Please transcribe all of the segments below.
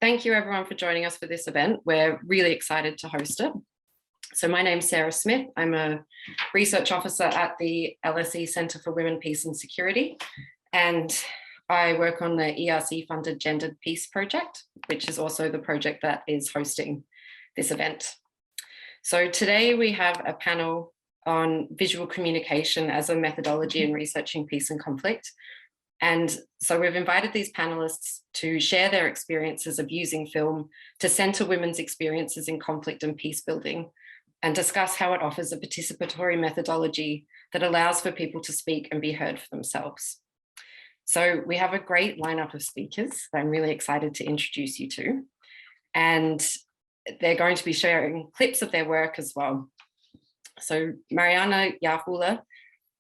Thank you everyone for joining us for this event. We're really excited to host it. So my name's Sarah Smith. I'm a research officer at the LSE Centre for Women, Peace and Security. And I work on the ERC funded Gendered Peace project, which is also the project that is hosting this event. So today we have a panel on visual communication as a methodology in researching peace and conflict. And so we've invited these panelists to share their experiences of using film to centre women's experiences in conflict and peace building, and discuss how it offers a participatory methodology that allows for people to speak and be heard for themselves. So we have a great lineup of speakers that I'm really excited to introduce you to. And they're going to be sharing clips of their work as well. So Marjaana Jauhola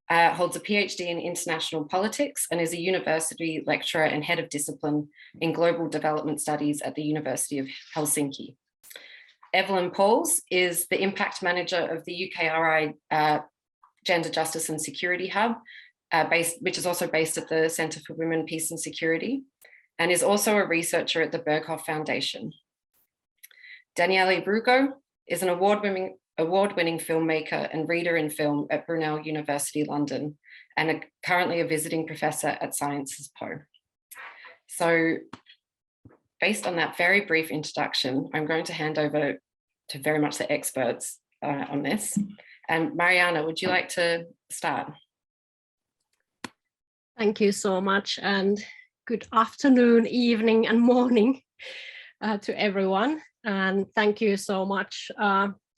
holds a PhD in international politics and is a university lecturer and head of discipline in global development studies at the University of Helsinki. Evelyn is the impact manager of the UKRI Gender Justice and Security Hub, which is also based at the Centre for Women, Peace and Security, and is also a researcher at the Berghoff Foundation. Danielle Ibrugo is an award-winning filmmaker and reader in film at Brunel University, London, and currently a visiting professor at Sciences Po. So based on that very brief introduction, I'm going to hand over to very much the experts on this. And Marjaana, would you like to start? Thank you so much, and good afternoon, evening and morning to everyone. And thank you so much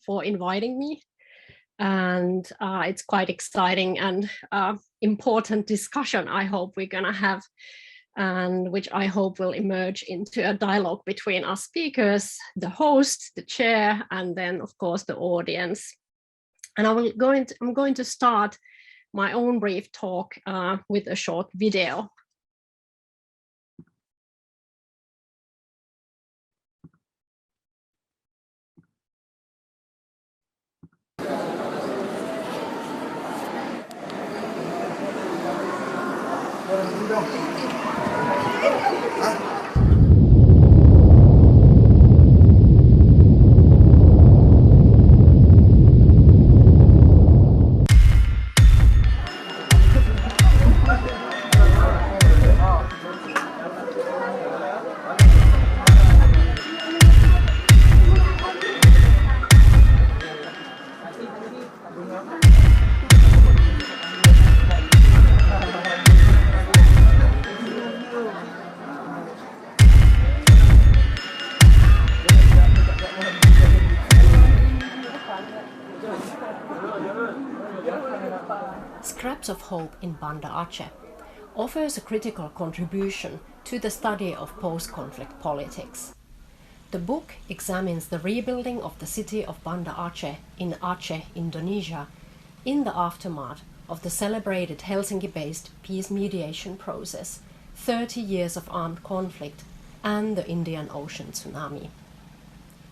for inviting me. And it's quite exciting and important discussion I hope we're gonna have, and which I hope will emerge into a dialogue between us speakers, the host, the chair, and then of course the audience. And I'm going to start my own brief talk with a short video. Scraps of Hope in Banda Aceh offers a critical contribution to the study of post-conflict politics. The book examines the rebuilding of the city of Banda Aceh in Aceh, Indonesia, in the aftermath of the celebrated Helsinki-based peace mediation process, 30 years of armed conflict, and the Indian Ocean tsunami.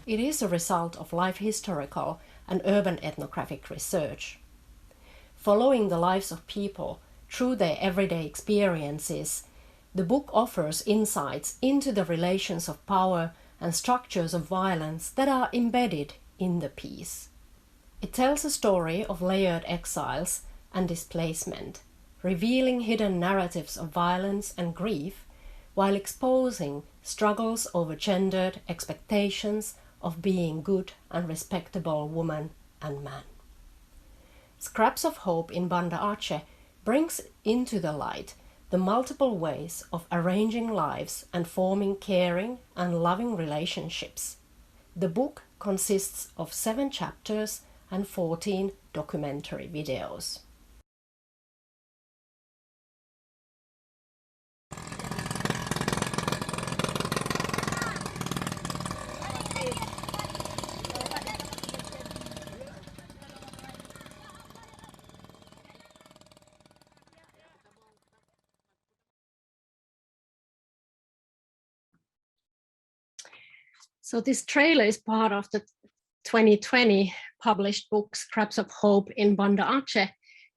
It is a result of life historical and urban ethnographic research. Following the lives of people through their everyday experiences, the book offers insights into the relations of power and structures of violence that are embedded in the peace. It tells a story of layered exiles and displacement, revealing hidden narratives of violence and grief, while exposing struggles over gendered expectations of being good and respectable woman and man. Scraps of Hope in Banda Aceh brings into the light the multiple ways of arranging lives and forming caring and loving relationships. The book consists of 7 chapters and 14 documentary videos. So this trailer is part of the 2020 published book Scraps of Hope in Banda Aceh,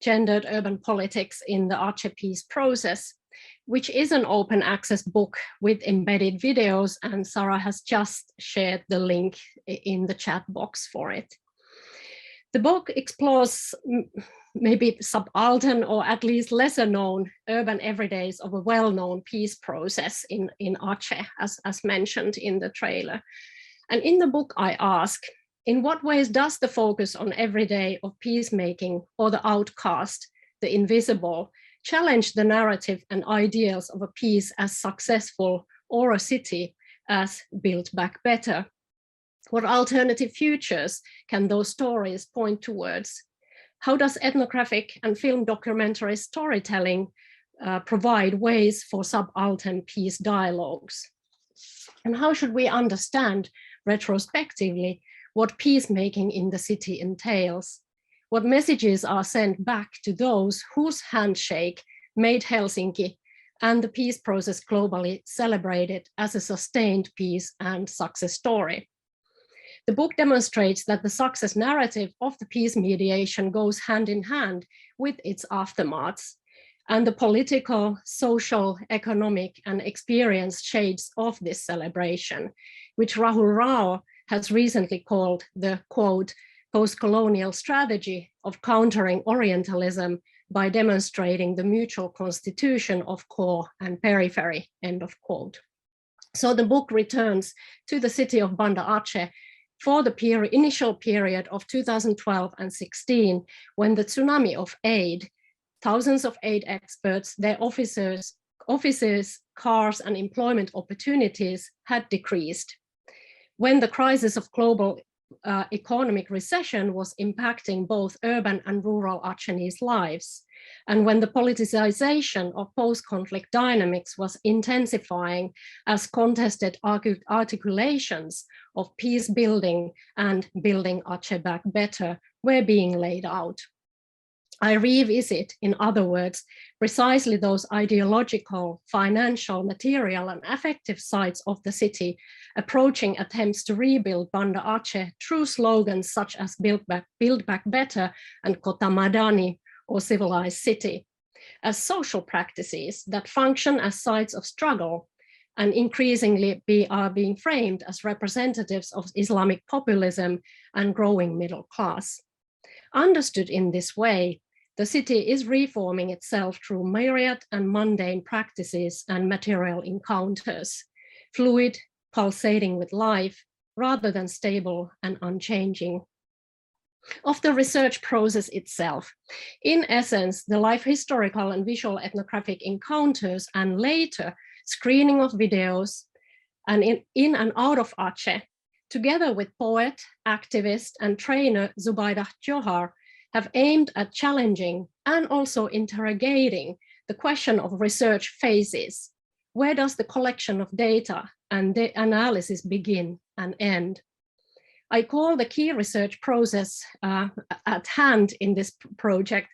Gendered Urban Politics in the Aceh Peace Process, which is an open access book with embedded videos, and Sarah has just shared the link in the chat box for it. The book explores maybe subaltern or at least lesser known urban everydays of a well-known peace process in Aceh, as mentioned in the trailer. And in the book I ask, in what ways does the focus on everyday of peacemaking or the outcast, the invisible, challenge the narrative and ideals of a peace as successful or a city as built back better? What alternative futures can those stories point towards? How does ethnographic and film documentary storytelling provide ways for subaltern peace dialogues? And how should we understand retrospectively what peacemaking in the city entails? What messages are sent back to those whose handshake made Helsinki and the peace process globally celebrated as a sustained peace and success story? The book demonstrates that the success narrative of the peace mediation goes hand in hand with its aftermaths, and the political, social, economic, and experience shades of this celebration, which Rahul Rao has recently called the, quote, post-colonial strategy of countering Orientalism by demonstrating the mutual constitution of core and periphery, end of quote. So the book returns to the city of Banda Aceh for the initial period of 2012 and 16, when the tsunami of aid, thousands of aid experts, their offices, cars, and employment opportunities had decreased. When the crisis of global economic recession was impacting both urban and rural Achenese lives, and when the politicization of post-conflict dynamics was intensifying as contested articulations of peace building and building Aceh back better were being laid out. I revisit, in other words, precisely those ideological, financial, material, and affective sides of the city, approaching attempts to rebuild Banda Aceh through slogans such as Build Back Better and Kota Madani, or Civilized City, as social practices that function as sites of struggle and increasingly are being framed as representatives of Islamic populism and growing middle class. Understood in this way, the city is reforming itself through myriad and mundane practices and material encounters, fluid, pulsating with life, rather than stable and unchanging. Of the research process itself, in essence, the life historical and visual ethnographic encounters and later screening of videos and in and out of Aceh, together with poet, activist, and trainer Zubaydah Johar, have aimed at challenging and also interrogating the question of research phases. Where does the collection of data and the analysis begin and end? I call the key research process at hand in this project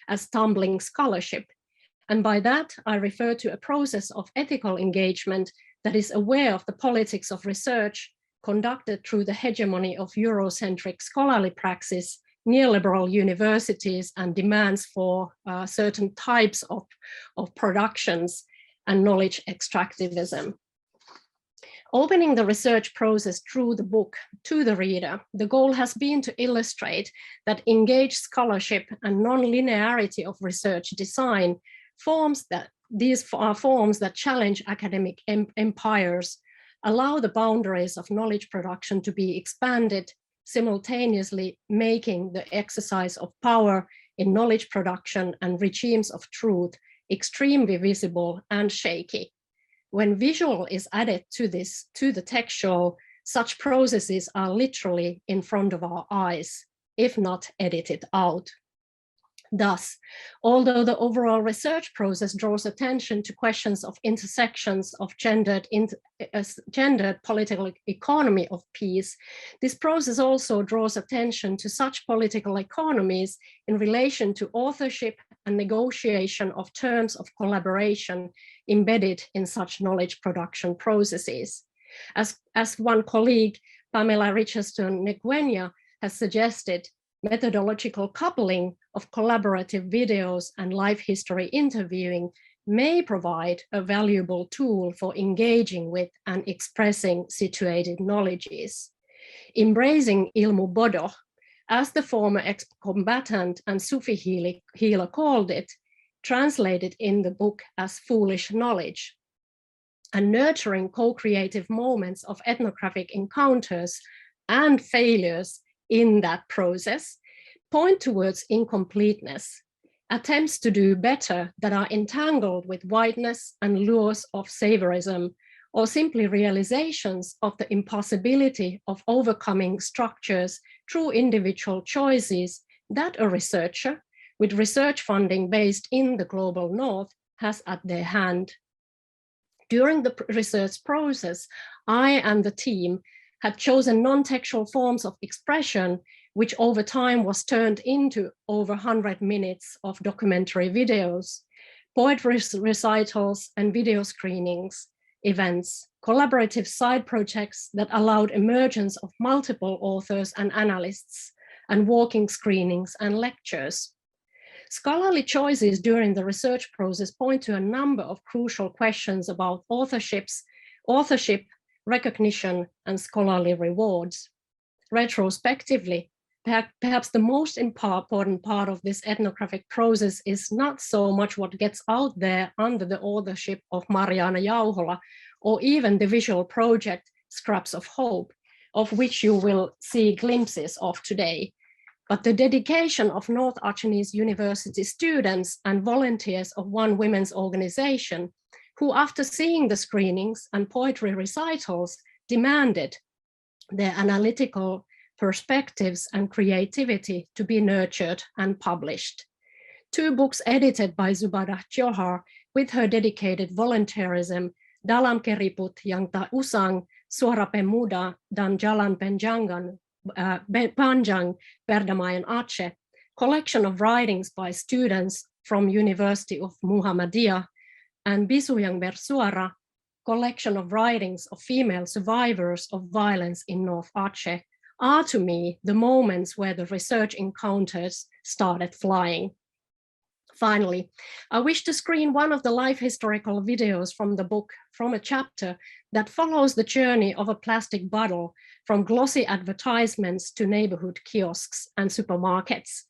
as tumbling scholarship. And by that, I refer to a process of ethical engagement that is aware of the politics of research conducted through the hegemony of Eurocentric scholarly praxis, neoliberal universities, and demands for certain types of productions and knowledge extractivism. Opening the research process through the book to the reader, the goal has been to illustrate that engaged scholarship and non-linearity of research design these are forms that challenge academic empires, allow the boundaries of knowledge production to be expanded, simultaneously making the exercise of power in knowledge production and regimes of truth extremely visible and shaky. When visual is added to the textual, such processes are literally in front of our eyes, if not edited out. Thus, although the overall research process draws attention to questions of intersections of gendered political economy of peace, this process also draws attention to such political economies in relation to authorship and negotiation of terms of collaboration embedded in such knowledge production processes. As one colleague, Pamela Richardson-Negwenya, has suggested, methodological coupling of collaborative videos and life history interviewing may provide a valuable tool for engaging with and expressing situated knowledges. Embracing ilmu bodoh, as the former ex-combatant and Sufi healer called it, translated in the book as foolish knowledge, and nurturing co-creative moments of ethnographic encounters and failures in that process point towards incompleteness, attempts to do better that are entangled with whiteness and lures of saviorism, or simply realizations of the impossibility of overcoming structures through individual choices that a researcher with research funding based in the global north has at their hand. During the research process, I and the team had chosen non-textual forms of expression, which over time was turned into over 100 minutes of documentary videos, poetry recitals and video screenings, events, collaborative side projects that allowed emergence of multiple authors and analysts, and walking screenings and lectures. Scholarly choices during the research process point to a number of crucial questions about authorship, recognition, and scholarly rewards. Retrospectively, perhaps the most important part of this ethnographic process is not so much what gets out there under the authorship of Marjaana Jauhola, or even the visual project Scraps of Hope, of which you will see glimpses of today, but the dedication of North Achenese University students and volunteers of one women's organization, who after seeing the screenings and poetry recitals demanded their analytical perspectives and creativity to be nurtured and published. 2 books edited by Zubadah Johar with her dedicated volunteerism, Dalam Keriput yang tak usang, Suara Pemuda dan Jalan Panjang Perdamaian Aceh, collection of writings by students from University of Muhammadiyah, and Bisu yang Bersuara, collection of writings of female survivors of violence in North Aceh, are to me the moments where the research encounters started flying. Finally, I wish to screen one of the life historical videos from the book, from a chapter that follows the journey of a plastic bottle from glossy advertisements to neighborhood kiosks and supermarkets,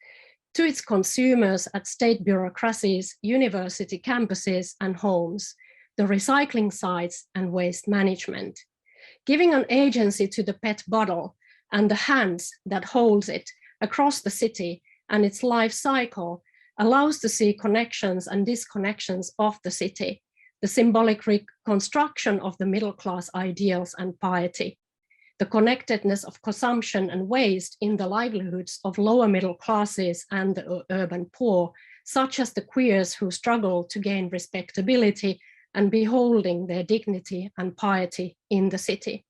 to its consumers at state bureaucracies, university campuses and homes, the recycling sites and waste management. Giving an agency to the PET bottle and the hands that holds it across the city and its life cycle allows to see connections and disconnections of the city, the symbolic reconstruction of the middle class ideals and piety, the connectedness of consumption and waste in the livelihoods of lower middle classes and the urban poor, such as the queers who struggle to gain respectability and beholding their dignity and piety in the city.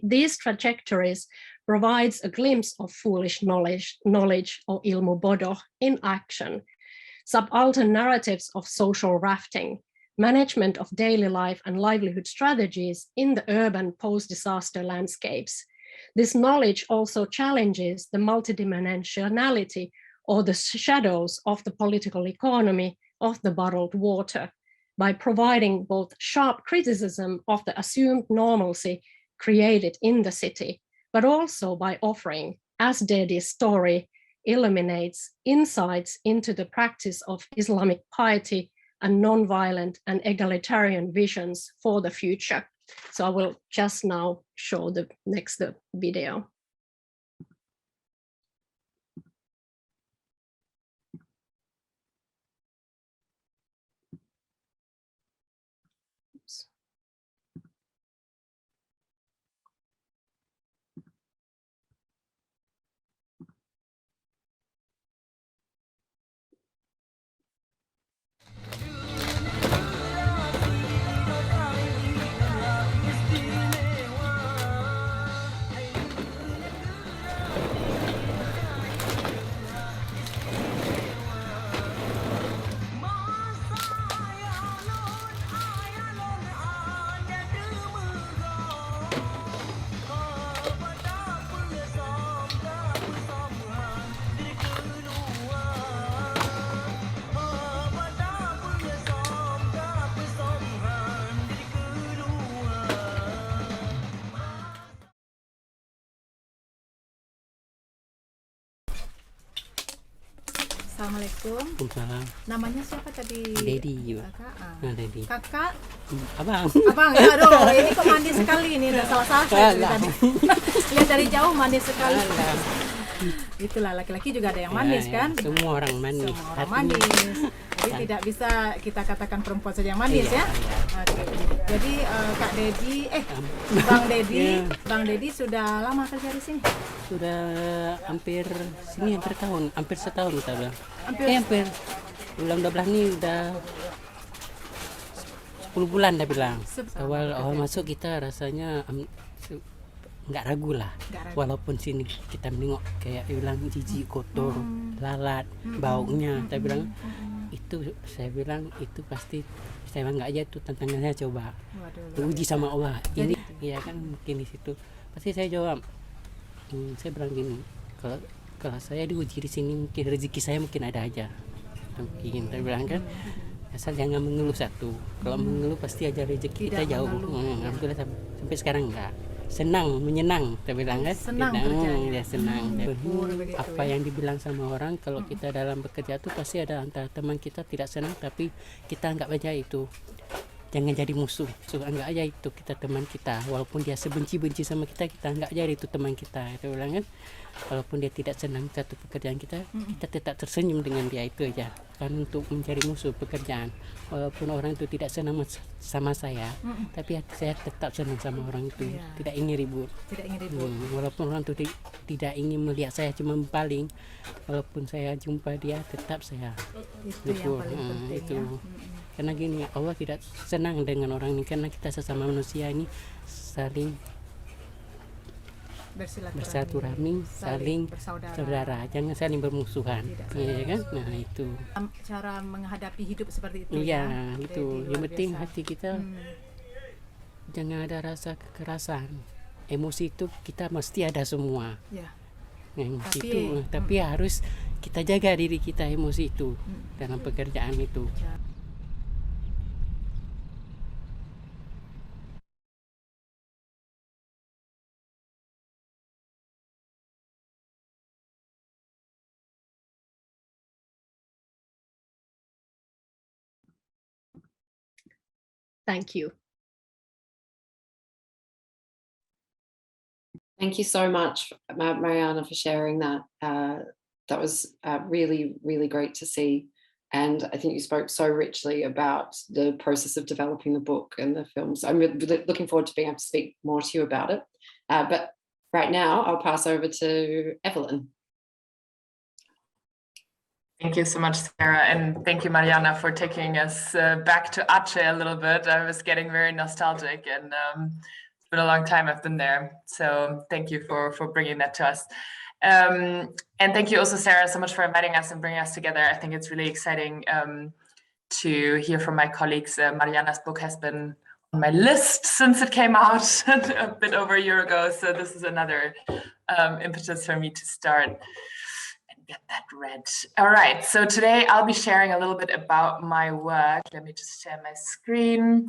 These trajectories provides a glimpse of foolish knowledge or ilmu bodoh in action, subaltern narratives of social rafting, management of daily life and livelihood strategies in the urban post-disaster landscapes. This knowledge also challenges the multidimensionality or the shadows of the political economy of the bottled water by providing both sharp criticism of the assumed normalcy created in the city, but also by offering, as Dedi's story illuminates, insights into the practice of Islamic piety and nonviolent and egalitarian visions for the future. So I will just now show the next video. Assalamualaikum. Waalaikumsalam. Namanya siapa tadi? Dedi juga. Kakak. Dedi. Kakak. Abang. Abang ya, aduh ini kok manis sekali ini, udah salah tadi. Lihat dari jauh manis sekali. Itulah laki-laki juga ada yang manis kan? Semua orang manis. Semua orang manis. Jadi tidak bisa kita katakan perempuan saja yang manis ya. Oke. Jadi Kak Dedi, Bang Dedi sudah lama kerja di sini? Sudah hampir setahun kita udah. Hampir. Bulan 12 ini udah 10 bulan dah bilang. Awal masuk kita rasanya nggak ragu lah. Walaupun sini kita menengok kayak bilang jijik, kotor, lalat, baunya. Saya bilang itu pasti saya nggak aja itu tantangannya coba. Uji sama Allah. Ini ya kan mungkin di situ. Pasti saya jawab. Saya bilang gini, kalau saya diuji di sini mungkin rezeki saya mungkin ada aja. Mungkin saya bilang kan. Asal jangan mengeluh satu. Kalau mengeluh pasti aja rezeki kita jauh. Alhamdulillah sampai sekarang enggak. Senang, menyenang, saya bilang kan. Senang kerjanya. Ya senang. Apa yang dibilang sama orang kalau kita dalam bekerja itu pasti ada antara teman kita tidak senang tapi kita anggap aja itu. Jangan jadi musuh. Anggap aja itu kita teman kita. Walaupun dia sebenci-benci sama kita anggap aja itu teman kita. Saya bilang kan. Walaupun dia tidak senang satu pekerjaan kita tetap tersenyum dengan dia itu aja. Kan untuk mencari musuh pekerjaan. Walaupun orang itu tidak senang sama saya, tapi saya tetap senang sama orang itu. Tidak ingin ribut. Walaupun orang itu tidak ingin melihat saya cuma paling, walaupun saya jumpa dia tetap saya. Itu yang paling penting itu. Ya. Karena gini, Allah tidak senang dengan orang ini karena kita sesama manusia ini saling bersilaturahmi, saling saudara, jangan saling bermusuhan, ya kan? Nah itu. Cara menghadapi hidup seperti itu. Iya, ya, itu. Yang penting hati kita jangan ada rasa kekerasan, emosi itu kita mesti ada semua. Ya. Tapi harus kita jaga diri kita emosi itu dalam pekerjaan itu. Thank you. Thank you so much, Marjaana, for sharing that. That was really, really great to see. And I think you spoke so richly about the process of developing the book and the film. So I'm really looking forward to being able to speak more to you about it. But right now, I'll pass over to Evelyn. Thank you so much, Sarah, and thank you, Marjaana, for taking us back to Aceh a little bit. I was getting very nostalgic, and it's been a long time I've been there. So thank you for bringing that to us. And thank you also, Sarah, so much for inviting us and bringing us together. I think it's really exciting to hear from my colleagues. Marjaana's book has been on my list since it came out a bit over a year ago. So this is another impetus for me to start get that read. All right, so today I'll be sharing a little bit about my work. Let me just share my screen.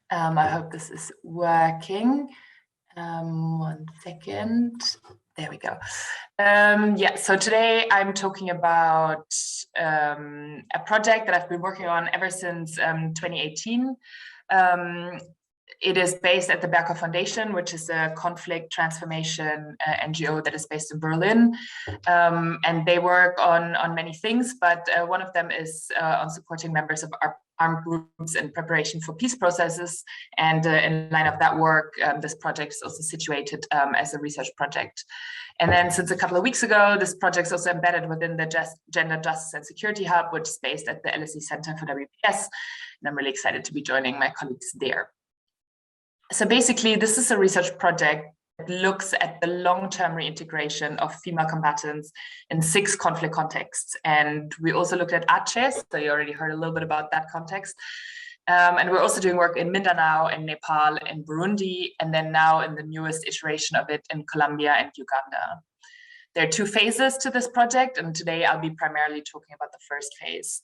I hope this is working. 1 second. There we go. Yeah, so today I'm talking about a project that I've been working on ever since 2018. It is based at the Berker Foundation, which is a conflict transformation NGO that is based in Berlin. And they work on many things, but one of them is on supporting members of armed groups in preparation for peace processes. And in line of that work, this project is also situated as a research project. And then since a couple of weeks ago, this project is also embedded within the Gender Justice and Security Hub, which is based at the LSE Center for WPS. And I'm really excited to be joining my colleagues there. So basically, this is a research project that looks at the long-term reintegration of female combatants in 6 conflict contexts. And we also looked at Aceh, so you already heard a little bit about that context. And we're also doing work in Mindanao, in Nepal, in Burundi, and then now in the newest iteration of it in Colombia and Uganda. There are 2 phases to this project, and today I'll be primarily talking about the first phase.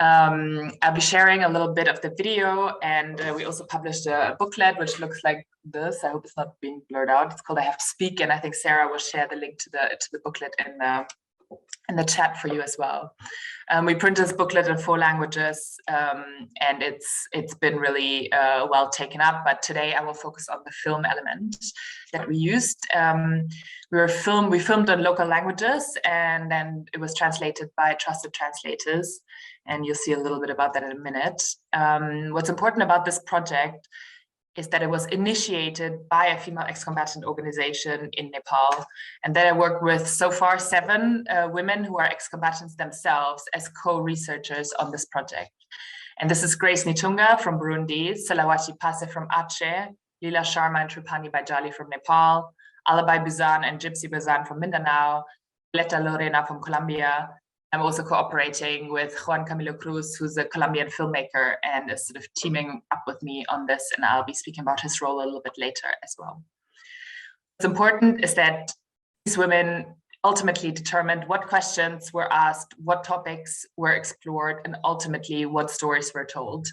I'll be sharing a little bit of the video, and we also published a booklet which looks like this. I hope it's not being blurred out. It's called I Have to Speak, and I think Sarah will share the link to the booklet in the chat for you as well. We print this booklet in 4 languages, and it's been really well taken up. But today I will focus on the film element that we used. We filmed in local languages, and then it was translated by trusted translators. And you'll see a little bit about that in a minute. What's important about this project is that it was initiated by a female ex-combatant organization in Nepal, and that I worked with so far 7 women who are ex-combatants themselves as co-researchers on this project. And this is Grace Nitunga from Burundi, Salawati Pase from Aceh, Lila Sharma and Trupani Bajali from Nepal, Alabai Bizan and Gypsy Bizan from Mindanao, Leta Lorena from Colombia. I'm also cooperating with Juan Camilo Cruz, who's a Colombian filmmaker and is sort of teaming up with me on this, and I'll be speaking about his role a little bit later as well. What's important is that these women ultimately determined what questions were asked, what topics were explored, and ultimately what stories were told.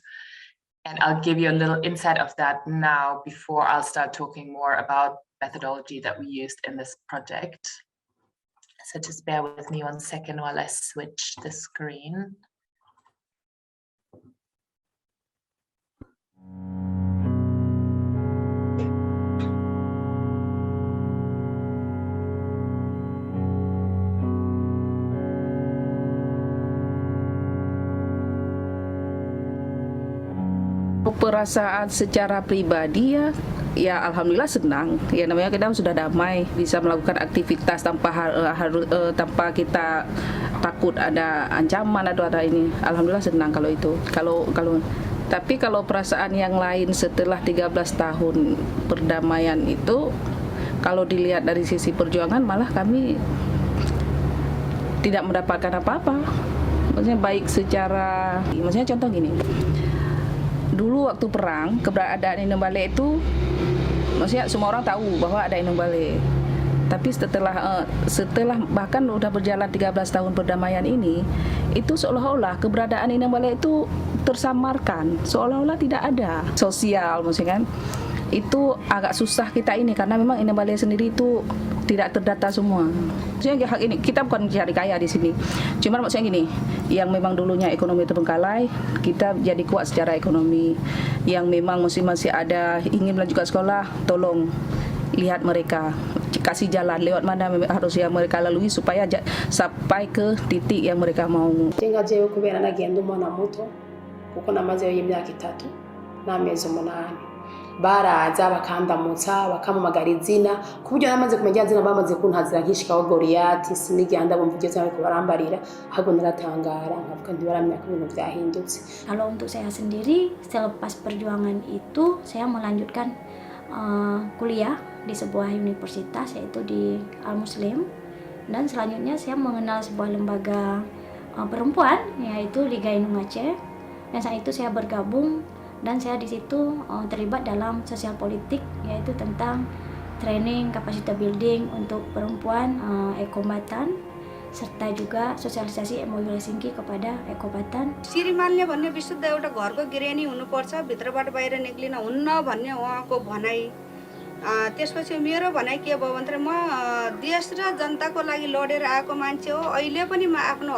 And I'll give you a little insight of that now before I'll start talking more about methodology that we used in this project. So just bear with me 1 second while I switch the screen. Perasaan secara pribadi ya alhamdulillah senang. Ya namanya kita sudah damai, bisa melakukan aktivitas tanpa tanpa kita takut ada ancaman atau ada ini. Alhamdulillah senang kalau itu. Tapi kalau perasaan yang lain setelah 13 tahun perdamaian itu, kalau dilihat dari sisi perjuangan malah kami tidak mendapatkan apa-apa. Maksudnya baik secara, maksudnya contoh gini. Dulu waktu perang, keberadaan Inung Balai itu, maksudnya semua orang tahu bahwa ada Inung Balai. Tapi setelah bahkan udah berjalan 13 tahun perdamaian ini, itu seolah-olah keberadaan Inung Balai itu tersamarkan, seolah-olah tidak ada sosial, maksudnya kan. Itu agak susah kita ini karena memang Inung Balai sendiri itu tidak terdata semua. Maksudnya hak ini kita bukan cari kaya di sini. Cuman maksudnya gini, yang memang dulunya ekonomi terbengkalai, kita jadi kuat secara ekonomi. Yang memang masih ada ingin melanjutkan sekolah, tolong lihat mereka, kasih jalan lewat mana harus yang mereka lalui supaya sampai ke titik yang mereka mau. Jewe kubera nagenda umwana muto kuko namazeyo y'imyaka 3 n'amezi 8. Baraza bakandamutsa bakamumagara izina ku buryo namaze kumenya izina bamaze kuntazira nkishikaho Goliati sinigenda bumva ibyo cyane kubarambarira ahubwo naratangara nkavuga ntibaramenya ko ibintu byahindutse. Kalau untuk saya sendiri selepas perjuangan itu saya melanjutkan kuliah di sebuah universitas yaitu di Al Muslim, dan selanjutnya saya mengenal sebuah lembaga perempuan yaitu Liga Inung Aceh, dan saat itu saya bergabung dan saya di situ terlibat dalam sosial politik yaitu tentang training capacity building untuk perempuan ekombatan serta juga sosialisasi emosional kepada ekombatan. श्रीमानले भन्ने विशुद्ध एउटा घरको गृहिणी हुनुपर्छ, भित्रबाट बाहिर निक्लिन हुन्न भन्ने उहाँको भनाइ। त्यसपछि मेरो भनाइ के भयो भने म देश र जनताको लागि लडेर आएको मान्छे हो। अहिले पनि म आफ्नो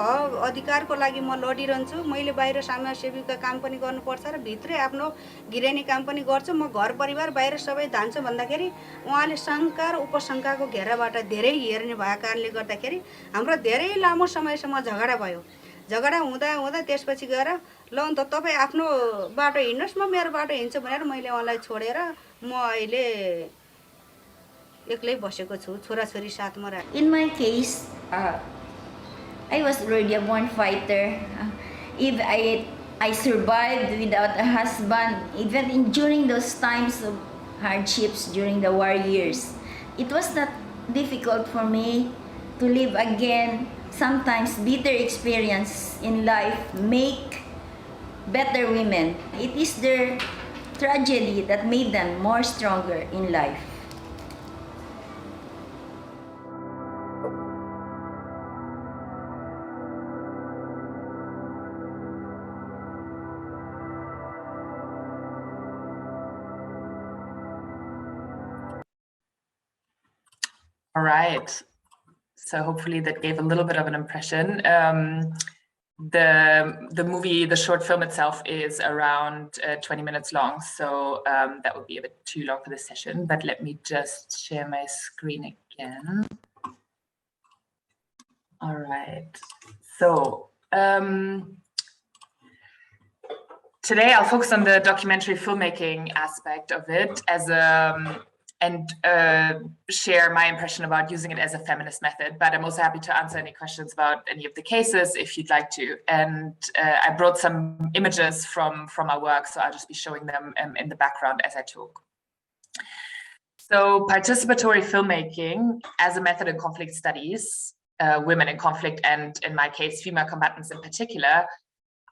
अधिकारको लागि म लडिरहन्छु। मैले बाहिर समाजसेवीका काम पनि गर्नुपर्छ र भित्रै आफ्नो गृहिणी काम पनि गर्छु। म घर परिवार बाहिर सबै धान्छु भन्दाखेरि उहाँले शङ्का र उपशङ्काको घेराबाट धेरै हेर्ने भएको कारणले गर्दाखेरि हाम्रो धेरै लामो समयसम्म झगडा भयो। झगडा हुँदा त्यसपछि गएर ल अन्त तपाईँ आफ्नो बाटो हिँड्नुहोस्, म मेरो बाटो हिँड्छु भनेर मैले उहाँलाई छोडेर म अहिले एक्लै बसेको छु, छोराछोरी साथमा राखेर। In my case, I was already a born fighter. If I survived without a husband, even during those times of hardships during the war years, it was not difficult for me to live again. Sometimes bitter experience in life make better women. It is their tragedy that made them more stronger in life. All right. So hopefully that gave a little bit of an impression. The movie, the short film itself is around 20 minutes long. So that would be a bit too long for this session, but let me just share my screen again. All right. So today I'll focus on the documentary filmmaking aspect of it as and share my impression about using it as a feminist method, but I'm also happy to answer any questions about any of the cases if you'd like to. And I brought some images from our work, so I'll just be showing them in the background as I talk. So participatory filmmaking as a method in conflict studies, women in conflict, and in my case, female combatants in particular,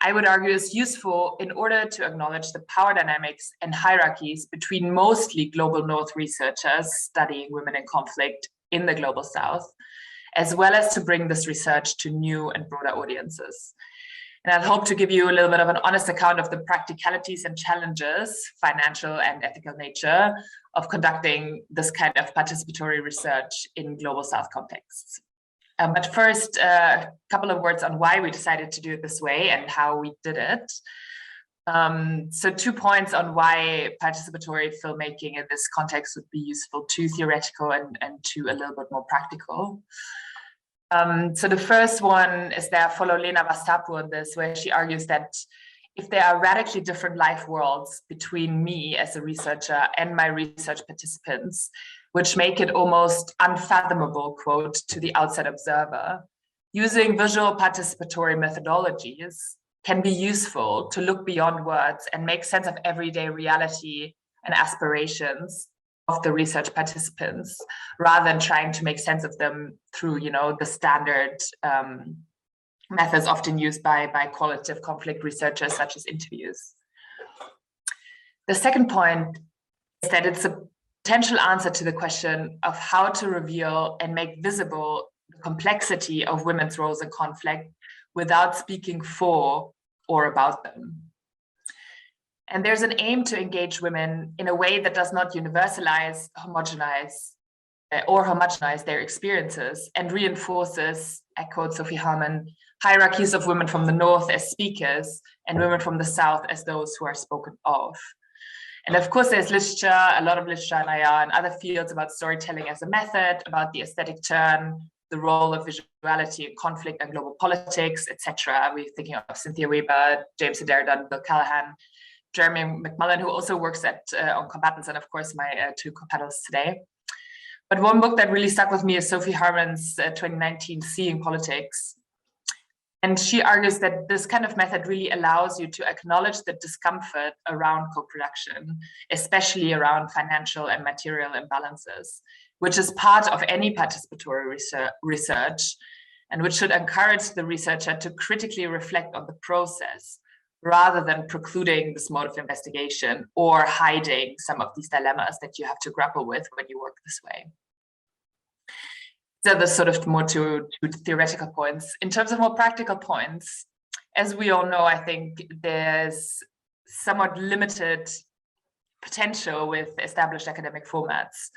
I would argue is useful in order to acknowledge the power dynamics and hierarchies between mostly global North researchers studying women in conflict in the global South, as well as to bring this research to new and broader audiences. And I hope to give you a little bit of an honest account of the practicalities and challenges, financial and ethical nature, of conducting this kind of participatory research in global South contexts. But first, a couple of words on why we decided to do it this way and how we did it. So 2 points on why participatory filmmaking in this context would be useful, 2 theoretical and 2 a little bit more practical. So the first one is that I follow Lena Vastapu on this, where she argues that if there are radically different life worlds between me as a researcher and my research participants, which make it almost unfathomable, quote, to the outside observer, using visual participatory methodologies can be useful to look beyond words and make sense of everyday reality and aspirations of the research participants, rather than trying to make sense of them through, the standard methods often used by qualitative conflict researchers, such as interviews. The second point is that it's a potential answer to the question of how to reveal and make visible the complexity of women's roles in conflict without speaking for or about them. And there's an aim to engage women in a way that does not universalize, homogenize their experiences and reinforces, I quote Sophie Harmon, hierarchies of women from the North as speakers and women from the South as those who are spoken of. And of course, there's literature, a lot of literature in IR and other fields about storytelling as a method, about the aesthetic turn, the role of visuality in conflict and global politics, etc. We're thinking of Cynthia Weber, James Aderidan, Bill Callahan, Jeremy McMullen, who also works on combatants, and of course, my 2 co-panelists today. But one book that really stuck with me is Sophie Harmon's 2019 Seeing Politics. And she argues that this kind of method really allows you to acknowledge the discomfort around co-production, especially around financial and material imbalances, which is part of any participatory research, and which should encourage the researcher to critically reflect on the process, rather than precluding this mode of investigation or hiding some of these dilemmas that you have to grapple with when you work this way. So the sort of more two theoretical points. In terms of more practical points, as we all know, I think there's somewhat limited potential with established academic formats.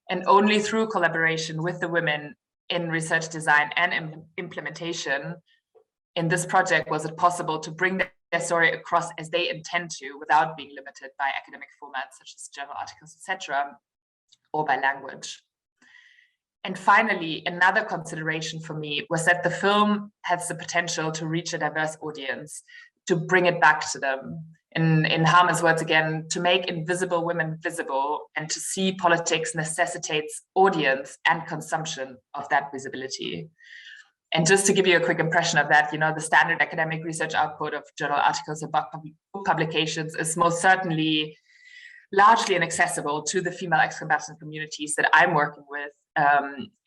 And only through collaboration with the women in research design and implementation in this project was it possible to bring their story across as they intend to, without being limited by academic formats such as journal articles, etc., or by language. And finally, another consideration for me was that the film has the potential to reach a diverse audience, to bring it back to them. In Harmon's words again, to make invisible women visible and to see politics necessitates audience and consumption of that visibility. And just to give you a quick impression of that, the standard academic research output of journal articles and book publications is most certainly largely inaccessible to the female ex-combatant communities that I'm working with.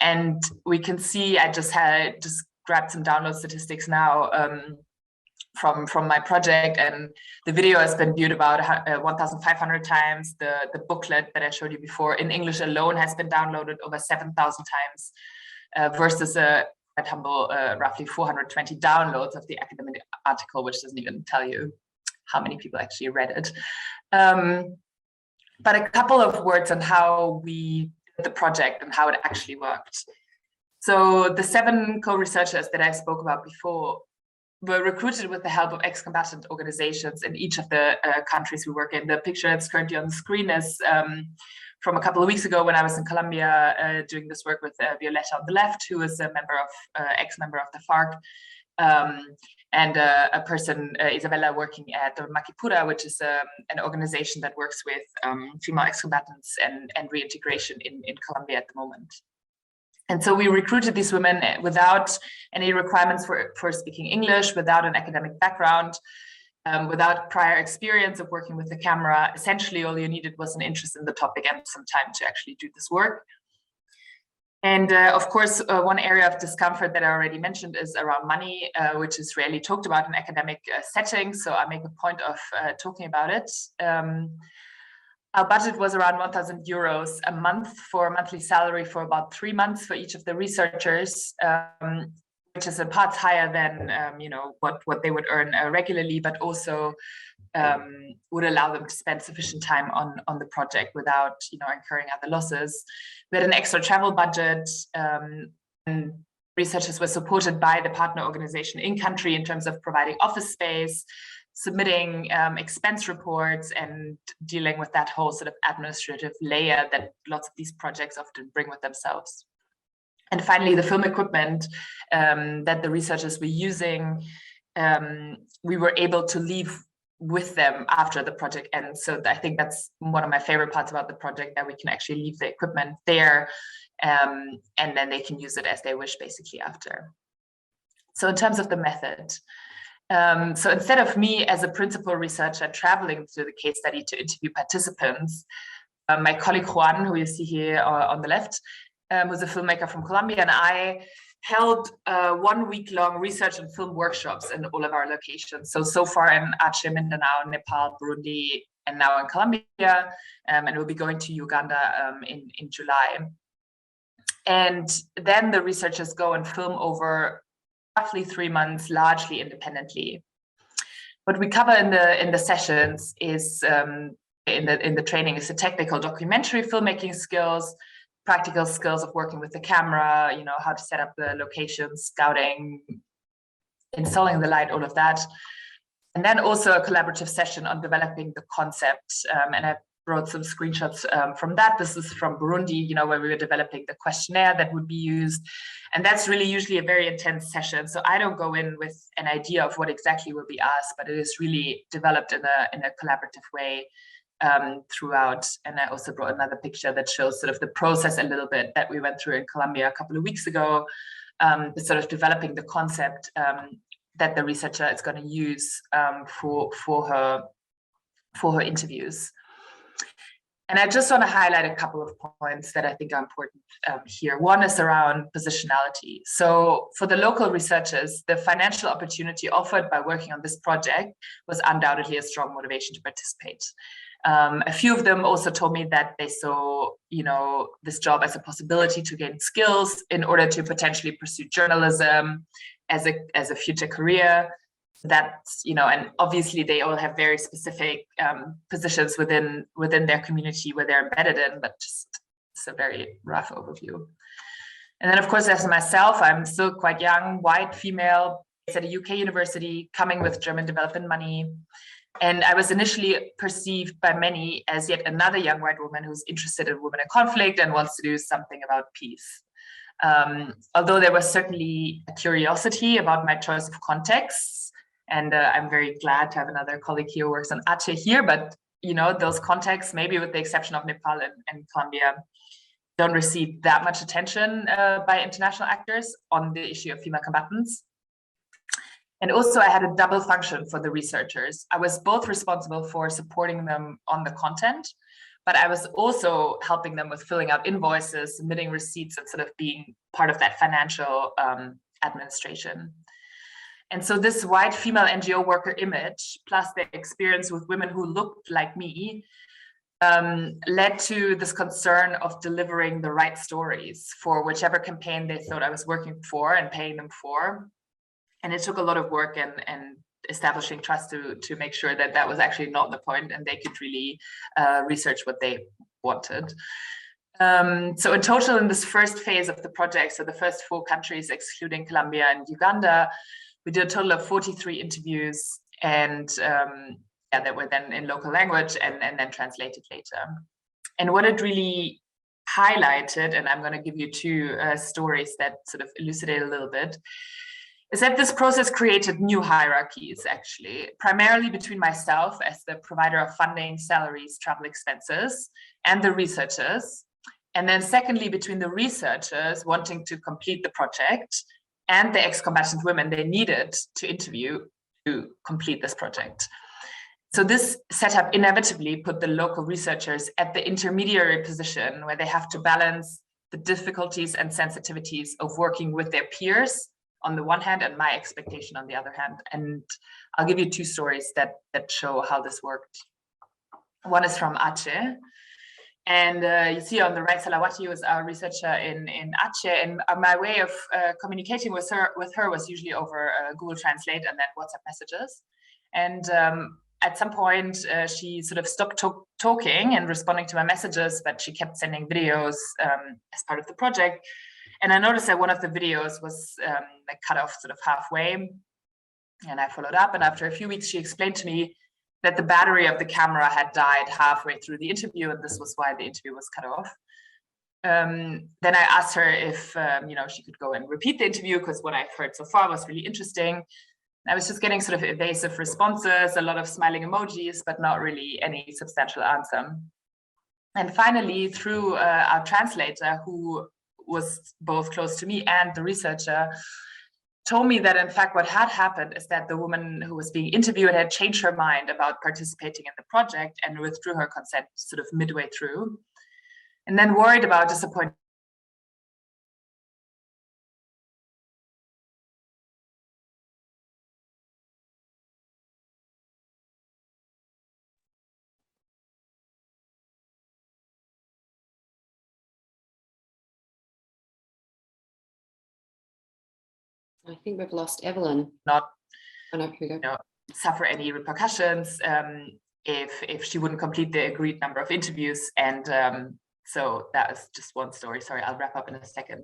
And we can see, I just grabbed some download statistics now from my project, and the video has been viewed about 1,500 times. The booklet that I showed you before in English alone has been downloaded over 7,000 times versus a quite humble roughly 420 downloads of the academic article, which doesn't even tell you how many people actually read it. But a couple of words on how we did the project and how it actually worked. So the 7 co-researchers that I spoke about before were recruited with the help of ex-combatant organizations in each of the countries we work in. The picture that's currently on the screen is from a couple of weeks ago when I was in Colombia doing this work with Violeta on the left, who is a member of ex-member of the FARC, and a person, Isabella, working at the Makipura, which is an organization that works with female ex-combatants and reintegration in Colombia at the moment. And so we recruited these women without any requirements for speaking English, without an academic background, without prior experience of working with the camera. Essentially, all you needed was an interest in the topic and some time to actually do this work. And of course, one area of discomfort that I already mentioned is around money, which is rarely talked about in academic settings. So I make a point of talking about it. Our budget was around 1,000 euros a month for a monthly salary for about 3 months for each of the researchers, which is in parts higher than what they would earn regularly, but also would allow them to spend sufficient time on the project without incurring other losses. We had an extra travel budget, and researchers were supported by the partner organization in country in terms of providing office space, submitting expense reports, and dealing with that whole sort of administrative layer that lots of these projects often bring with themselves. And finally, the film equipment that the researchers were using, we were able to leave with them after the project ends. So I think that's one of my favorite parts about the project, that we can actually leave the equipment there, and then they can use it as they wish, basically, after. So in terms of the method, so instead of me as a principal researcher traveling to the case study to interview participants, my colleague Juan, who you see here on the left, was a filmmaker from Colombia, and I held 1 week-long research and film workshops in all of our locations. So far in Aceh, Mindanao, Nepal, Burundi, and now in Colombia, and we'll be going to Uganda in July. And then the researchers go and film over roughly 3 months, largely independently. What we cover in the sessions is in the training is the technical documentary filmmaking skills, practical skills of working with the camera, how to set up the locations, scouting, installing the light, all of that. And then also a collaborative session on developing the concept. And I brought some screenshots from that. This is from Burundi, where we were developing the questionnaire that would be used. And that's really usually a very intense session. So I don't go in with an idea of what exactly will be asked, but it is really developed in a collaborative way throughout. And I also brought another picture that shows sort of the process a little bit that we went through in Colombia a couple of weeks ago, the sort of developing the concept that the researcher is going to use for her interviews. And I just want to highlight a couple of points that I think are important here. One is around positionality. So for the local researchers, the financial opportunity offered by working on this project was undoubtedly a strong motivation to participate. A few of them also told me that they saw, this job as a possibility to gain skills in order to potentially pursue journalism as a future career. That's, and obviously they all have very specific positions within their community where they're embedded in, but just it's a very rough overview. And then, of course, as myself, I'm still quite young, white, female, based at a UK university, coming with German development money. And I was initially perceived by many as yet another young white woman who's interested in women in conflict and wants to do something about peace. Although there was certainly a curiosity about my choice of contexts, and I'm very glad to have another colleague here who works on Aceh here, but those contexts, maybe with the exception of Nepal and Colombia, don't receive that much attention by international actors on the issue of female combatants. And also I had a double function for the researchers. I was both responsible for supporting them on the content, but I was also helping them with filling out invoices, submitting receipts, and sort of being part of that financial administration. And so this white female NGO worker image, plus the experience with women who looked like me, led to this concern of delivering the right stories for whichever campaign they thought I was working for and paying them for. And it took a lot of work and establishing trust to make sure that that was actually not the point and they could really research what they wanted. So in total, in this first phase of the project, so the first 4 countries, excluding Colombia and Uganda, we did a total of 43 interviews, and that were then in local language and then translated later. And what it really highlighted, and I'm going to give you 2 stories that sort of elucidate a little bit, is that this process created new hierarchies, actually, primarily between myself as the provider of funding, salaries, travel expenses, and the researchers. And then secondly, between the researchers wanting to complete the project and the ex-combatant women they needed to interview to complete this project. So this setup inevitably put the local researchers at the intermediary position where they have to balance the difficulties and sensitivities of working with their peers on the one hand and my expectation on the other hand. And I'll give you 2 stories that show how this worked. One is from Aceh. And you see on the right, Salawati was our researcher in Aceh, and my way of communicating with her was usually over Google Translate and then WhatsApp messages. And at some point, she sort of stopped talking and responding to my messages, but she kept sending videos as part of the project. And I noticed that one of the videos was like cut off sort of halfway, and I followed up. And after a few weeks, she explained to me that the battery of the camera had died halfway through the interview, and this was why the interview was cut off. Then I asked her if she could go and repeat the interview, because what I've heard so far was really interesting. I was just getting sort of evasive responses, a lot of smiling emojis, but not really any substantial answer. And finally, through our translator, who was both close to me and the researcher, told me that in fact what had happened is that the woman who was being interviewed had changed her mind about participating in the project and withdrew her consent sort of midway through. And then worried about disappointing I think we've lost Evelyn. Not Suffer any repercussions if she wouldn't complete the agreed number of interviews. And so that is just one story. Sorry, I'll wrap up in a second.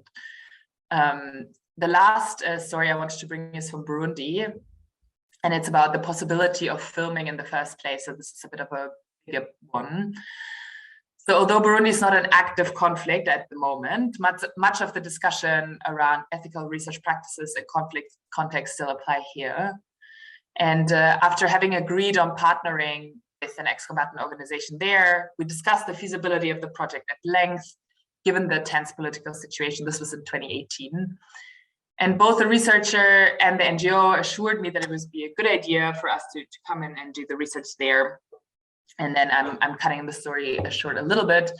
The last story I wanted to bring is from Burundi, and it's about the possibility of filming in the first place. So this is a bit of a bigger one. So although Burundi is not an active conflict at the moment, much of the discussion around ethical research practices and conflict context still apply here. And after having agreed on partnering with an ex-combatant organization there, we discussed the feasibility of the project at length, given the tense political situation. This was in 2018. And both the researcher and the NGO assured me that it would be a good idea for us to come in and do the research there. And then I'm cutting the story short a little bit.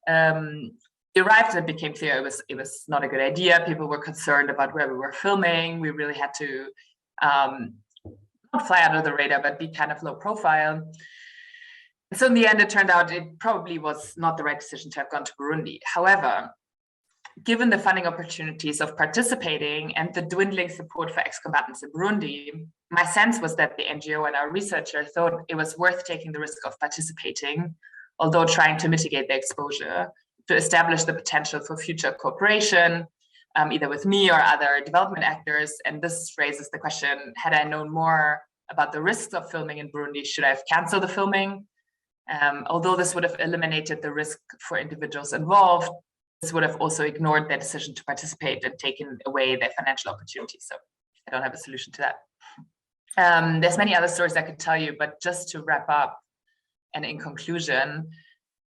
We arrived and it became clear it was not a good idea. People were concerned about where we were filming. We really had to not fly under the radar, but be kind of low profile. So in the end, it turned out it probably was not the right decision to have gone to Burundi. However, given the funding opportunities of participating and the dwindling support for ex-combatants in Burundi, my sense was that the NGO and our researcher thought it was worth taking the risk of participating, although trying to mitigate the exposure, to establish the potential for future cooperation, either with me or other development actors. And this raises the question, had I known more about the risks of filming in Burundi, should I have canceled the filming? Although this would have eliminated the risk for individuals involved, this would have also ignored their decision to participate and taken away their financial opportunities. So I don't have a solution to that. There's many other stories I could tell you, but just to wrap up and in conclusion,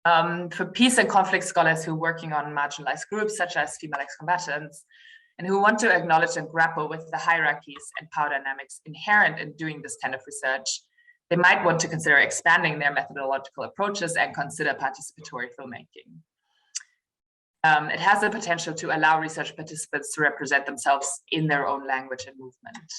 for peace and conflict scholars who are working on marginalized groups such as female ex-combatants and who want to acknowledge and grapple with the hierarchies and power dynamics inherent in doing this kind of research, they might want to consider expanding their methodological approaches and consider participatory filmmaking. It has the potential to allow research participants to represent themselves in their own language and movement.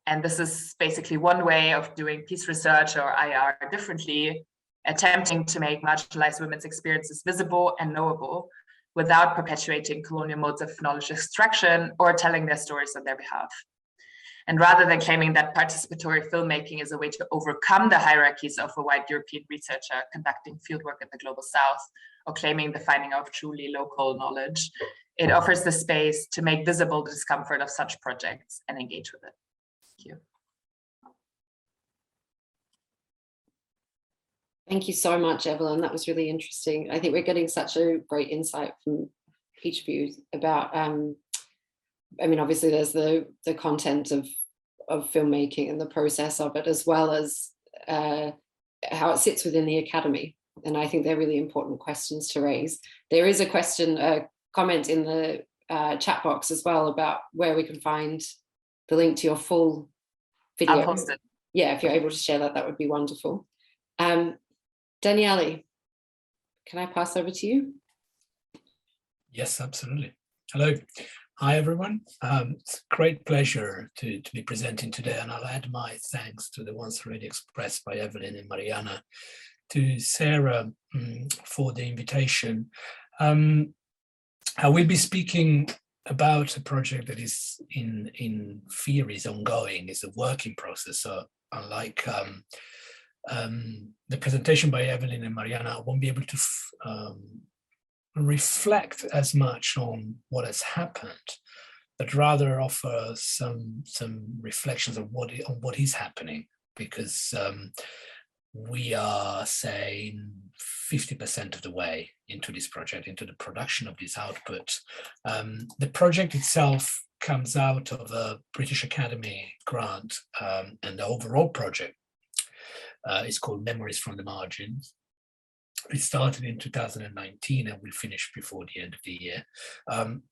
And this is basically one way of doing peace research or IR differently, attempting to make marginalized women's experiences visible and knowable without perpetuating colonial modes of knowledge extraction or telling their stories on their behalf. And rather than claiming that participatory filmmaking is a way to overcome the hierarchies of a white European researcher conducting fieldwork in the global South, or claiming the finding of truly local knowledge. It offers the space to make visible the discomfort of such projects and engage with it. Thank you. Thank you so much, Evelyn. That was really interesting. I think we're getting such a great insight from each of you about, I mean, obviously there's the content of filmmaking and the process of it, as well as how it sits within the academy. And I think they're really important questions to raise. There is a comment in the chat box as well about where we can find the link to your full video. I'll post it. Yeah, if you're able to share that, that would be wonderful. Daniele, can I pass over to you? Yes, absolutely. Hello. Hi, everyone. It's a great pleasure to be presenting today, and I'll add my thanks to the ones already expressed by Evelyn and Marjaana, to Sarah for the invitation. I will be speaking about a project that is in theory is ongoing, is a working process. So unlike the presentation by Evelyn and Marjaana, I won't be able to reflect as much on what has happened, but rather offer some reflections on what is happening, because we are, say, 50% of the way into this project, into the production of this output. The project itself comes out of a British Academy grant, and the overall project is called Memories from the Margins. It started in 2019 and will finish before the end of the year.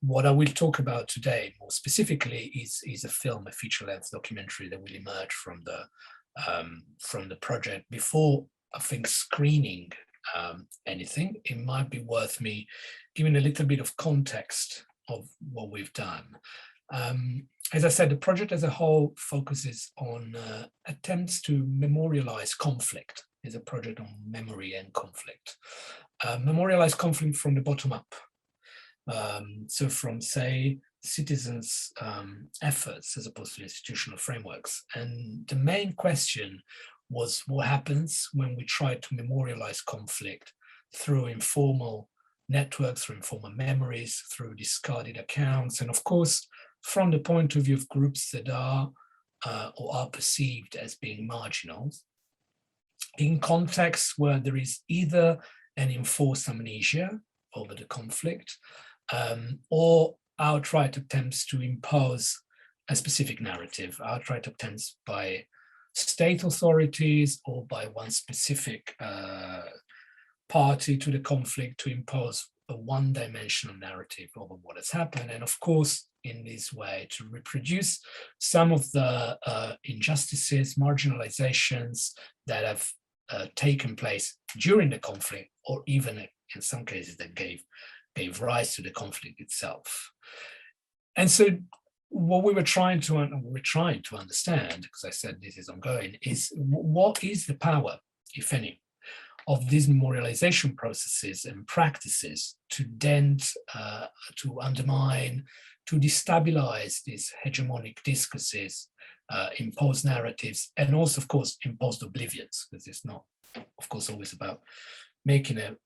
What I will talk about today, more specifically, is a film, a feature-length documentary that will emerge from the project. Before, I think, screening anything, it might be worth me giving a little bit of context of what we've done. As I said, the project as a whole focuses on attempts to memorialize conflict. It's a project on memory and conflict. Memorialize conflict from the bottom up. So from, say, citizens' efforts as opposed to institutional frameworks. And the main question was what happens when we try to memorialize conflict through informal networks, through informal memories, through discarded accounts, and of course, from the point of view of groups that are or are perceived as being marginal, in contexts where there is either an enforced amnesia over the conflict or outright attempts to impose a specific narrative, outright attempts by state authorities or by one specific party to the conflict to impose a one-dimensional narrative over what has happened. And of course, in this way, to reproduce some of the injustices, marginalizations that have taken place during the conflict, or even in some cases that gave rise to the conflict itself. And so what we were trying to understand, because I said this is ongoing, is what is the power, if any, of these memorialization processes and practices to dent, to undermine, to destabilize these hegemonic discourses, imposed narratives, and also, of course, imposed oblivions, because it's not, of course, always about making a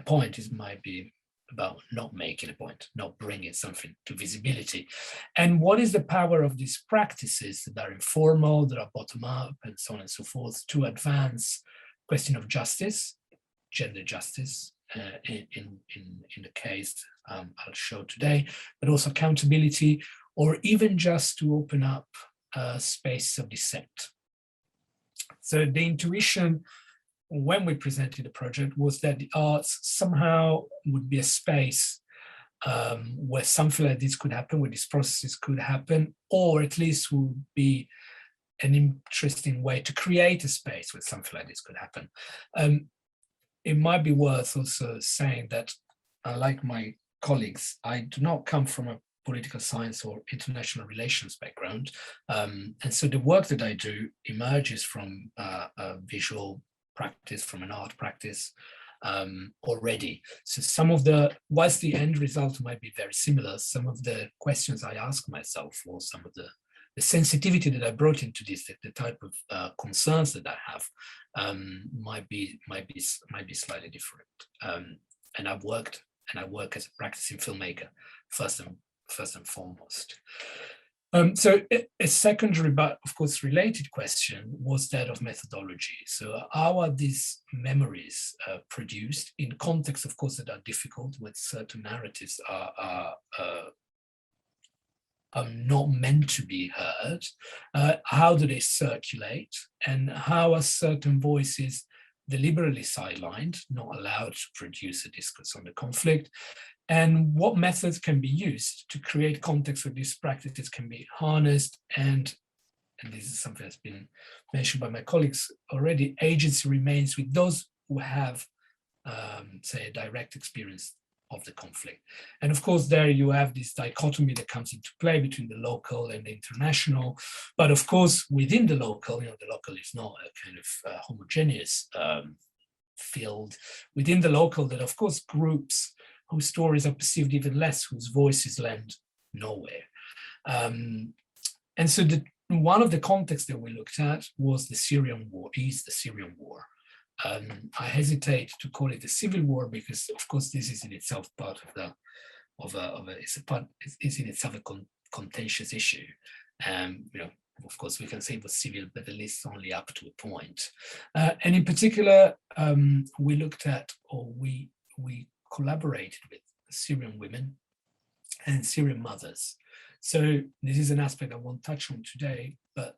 point. It might be about not making a point, not bringing something to visibility. And what is the power of these practices that are informal, that are bottom-up, and so on and so forth, to advance question of justice, gender justice, in the case I'll show today, but also accountability, or even just to open up space of dissent. So the intuition when we presented the project was that the arts somehow would be a space where something like this could happen, where these processes could happen, or at least would be an interesting way to create a space where something like this could happen. It might be worth also saying that, unlike my colleagues, I do not come from a political science or international relations background. And so the work that I do emerges from a visual practice, from an art practice already. So some of whilst the end result might be very similar, some of the questions I ask myself, or some of the sensitivity that I brought into this, the type of concerns that I have, might be slightly different. and I work as a practicing filmmaker first and foremost. So a secondary, but of course related question was that of methodology. So how are these memories produced in contexts, of course, that are difficult, when certain narratives are not meant to be heard? How do they circulate? And how are certain voices deliberately sidelined, not allowed to produce a discourse on the conflict? And what methods can be used to create context where these practices can be harnessed? And this is something that's been mentioned by my colleagues already, agency remains with those who have, say, a direct experience of the conflict. And of course, there you have this dichotomy that comes into play between the local and the international. But of course, within the local, the local is not a kind of homogeneous field. Within the local, that of course groups whose stories are perceived even less, whose voices land nowhere. And so one of the contexts that we looked at was the Syrian war, is the Syrian war. I hesitate to call it a civil war because, of course, this is in itself part it's in itself a contentious issue. Of course, we can say it was civil, but at least only up to a point. And in particular, we looked at, or we collaborated with Syrian women and Syrian mothers. So this is an aspect I won't touch on today, but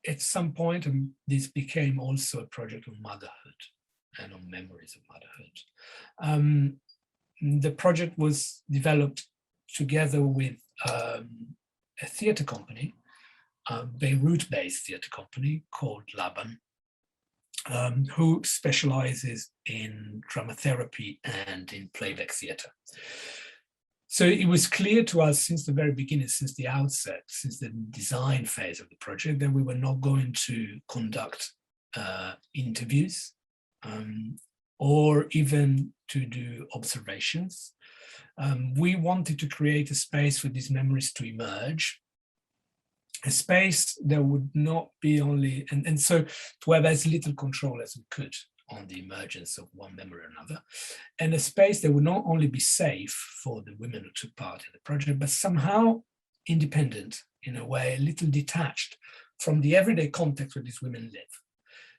at some point, this became also a project on motherhood and on memories of motherhood. The project was developed together with a theatre company, a Beirut-based theatre company called Laban, who specializes in drama therapy and in playback theatre. So it was clear to us since the very beginning, since the outset, since the design phase of the project, that we were not going to conduct interviews or even to do observations. We wanted to create a space for these memories to emerge, a space that would not be only, and so to have as little control as we could on the emergence of one memory or another, and a space that would not only be safe for the women who took part in the project, but somehow independent, in a way, a little detached from the everyday context where these women live.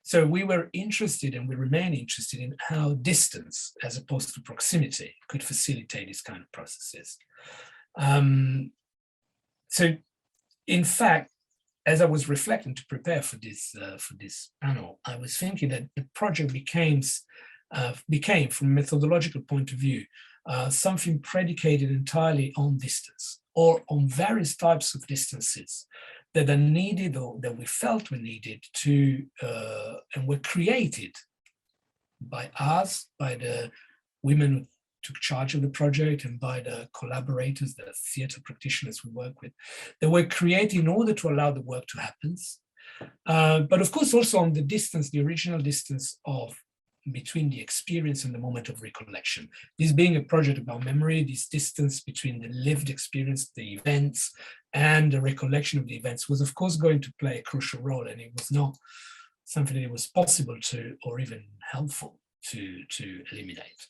So we were interested, and we remain interested, in how distance, as opposed to proximity, could facilitate these kind of processes. So in fact, as I was reflecting to prepare for this panel, I was thinking that the project became, from a methodological point of view, something predicated entirely on distance, or on various types of distances that are needed, or that we felt were needed to, and were created by us, by the women who took charge of the project, and by the collaborators, the theatre practitioners we work with, that were created in order to allow the work to happen. But of course, also on the distance, the original distance of between the experience and the moment of recollection. This being a project about memory, this distance between the lived experience, the events, and the recollection of the events was of course going to play a crucial role, and it was not something that it was possible to, or even helpful to eliminate.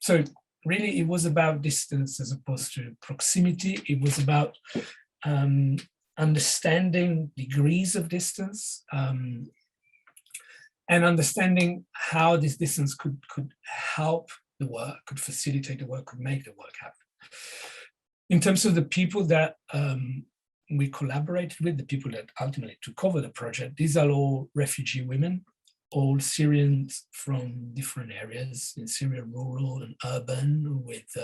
So really it was about distance as opposed to proximity. It was about understanding degrees of distance, and understanding how this distance could help the work, could facilitate the work, could make the work happen. In terms of the people that we collaborated with, the people that ultimately took over the project, these are all refugee women, all Syrians from different areas in Syria, rural and urban, with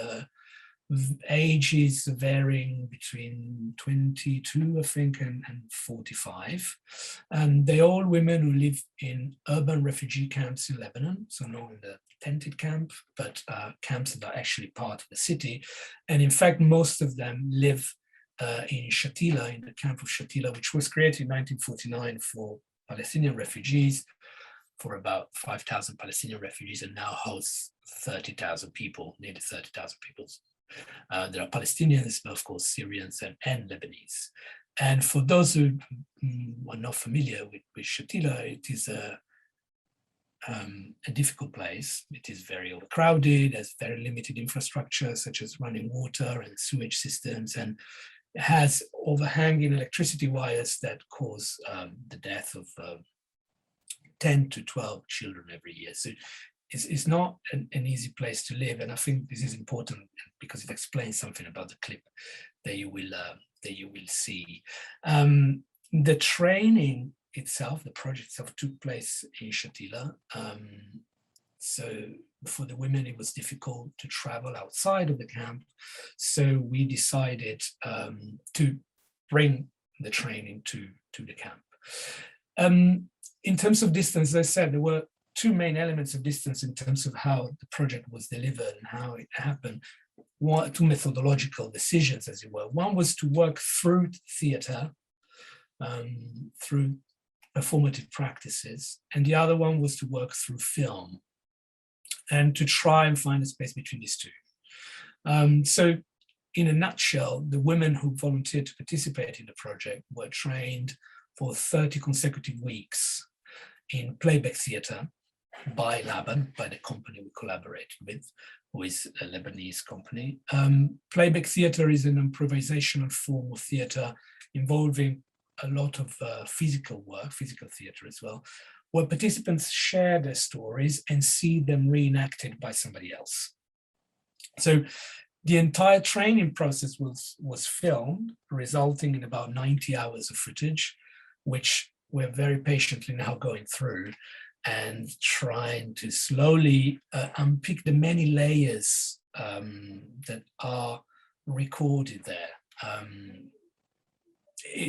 ages varying between 22, I think, and 45. And they're all women who live in urban refugee camps in Lebanon, so not in the tented camp, but camps that are actually part of the city. And in fact, most of them live in Shatila, in the camp of Shatila, which was created in 1949 for Palestinian refugees, for about 5,000 Palestinian refugees, and now hosts 30,000 people, nearly 30,000 people. There are Palestinians, but of course Syrians and Lebanese. And for those who are not familiar with Shatila, it is a difficult place. It is very overcrowded, has very limited infrastructure such as running water and sewage systems, and has overhanging electricity wires that cause the death of 10 to 12 children every year. So it's not an easy place to live, and I think this is important because it explains something about the clip that you will see. The training itself, the project itself, took place in Shatila. So for the women, it was difficult to travel outside of the camp. So we decided to bring the training to the camp. In terms of distance, as I said, there were two main elements of distance in terms of how the project was delivered and how it happened. Two methodological decisions, as it were. One was to work through theatre, through performative practices, and the other one was to work through film and to try and find a space between these two. So in a nutshell, the women who volunteered to participate in the project were trained for 30 consecutive weeks in playback theatre by Laban, by the company we collaborate with, who is a Lebanese company. Playback theatre is an improvisational form of theatre involving a lot of physical work, physical theatre as well, where participants share their stories and see them reenacted by somebody else. So the entire training process was filmed, resulting in about 90 hours of footage, which we're very patiently now going through and trying to slowly unpick the many layers that are recorded there.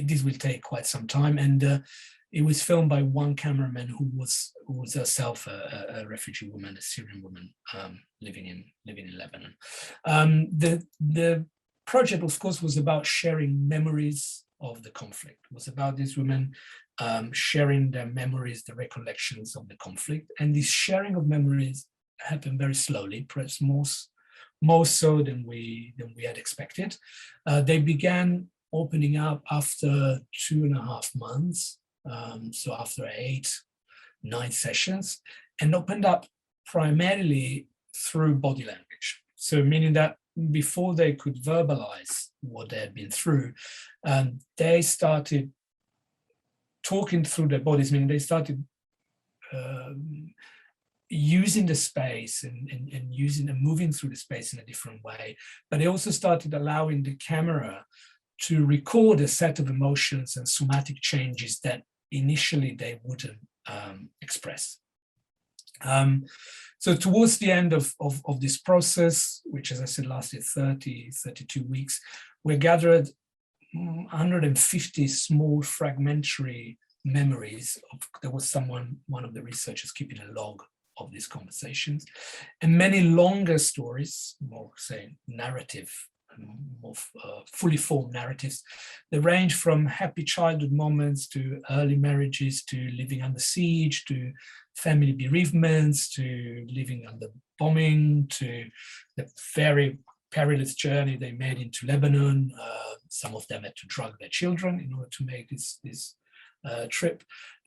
This will take quite some time, and it was filmed by one cameraman who was herself a refugee woman, a Syrian woman living in Lebanon. The project, of course, was about sharing memories of the conflict. It was about these women sharing their memories, the recollections of the conflict, and this sharing of memories happened very slowly, perhaps more so than we had expected. They began opening up after 2.5 months, so after 8-9 sessions, and opened up primarily through body language. So meaning that before they could verbalize what they had been through, they started talking through their bodies, meaning they started using the space and using and moving through the space in a different way. But they also started allowing the camera to record a set of emotions and somatic changes that initially they wouldn't express. So towards the end of this process, which, as I said, lasted 32 weeks, we gathered 150 small fragmentary memories. There was one of the researchers keeping a log of these conversations, and many longer stories, more say narrative, more fully formed narratives. They range from happy childhood moments to early marriages, to living under siege, to family bereavements, to living under bombing, to the very perilous journey they made into Lebanon. Some of them had to drug their children in order to make this trip,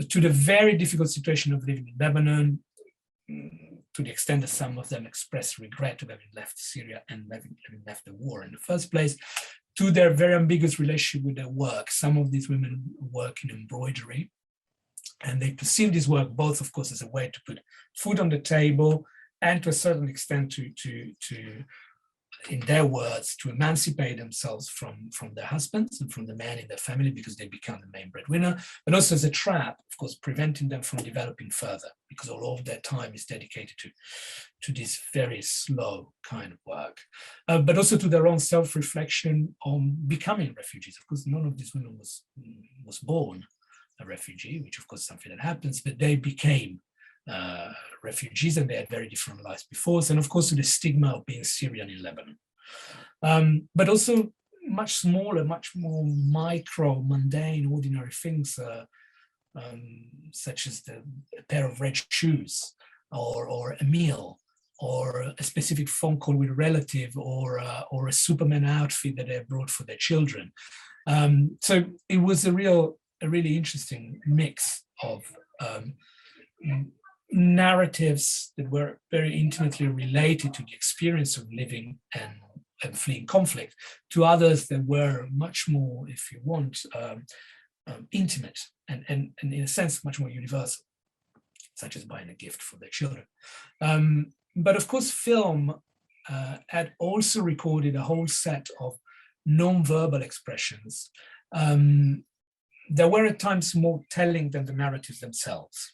to the very difficult situation of living in Lebanon, to the extent that some of them expressed regret of having left Syria and having left the war in the first place, to their very ambiguous relationship with their work. Some of these women work in embroidery, and they perceive this work both, of course, as a way to put food on the table and to a certain extent to in their words, to emancipate themselves from their husbands and from the men in their family, because they become the main breadwinner, but also as a trap, of course, preventing them from developing further, because all of their time is dedicated to this very slow kind of work, but also to their own self-reflection on becoming refugees. Of course, none of these women was born a refugee, which of course is something that happens, but they became refugees, and they had very different lives before. And of course, to the stigma of being Syrian in Lebanon, but also much smaller, much more micro, mundane, ordinary things, such as a pair of red shoes, or a meal, or a specific phone call with a relative, or a Superman outfit that they brought for their children. So it was a really interesting mix of narratives that were very intimately related to the experience of living and fleeing conflict, to others that were much more, if you want, intimate and in a sense much more universal, such as buying a gift for their children. But of course, film had also recorded a whole set of non-verbal expressions that were at times more telling than the narratives themselves.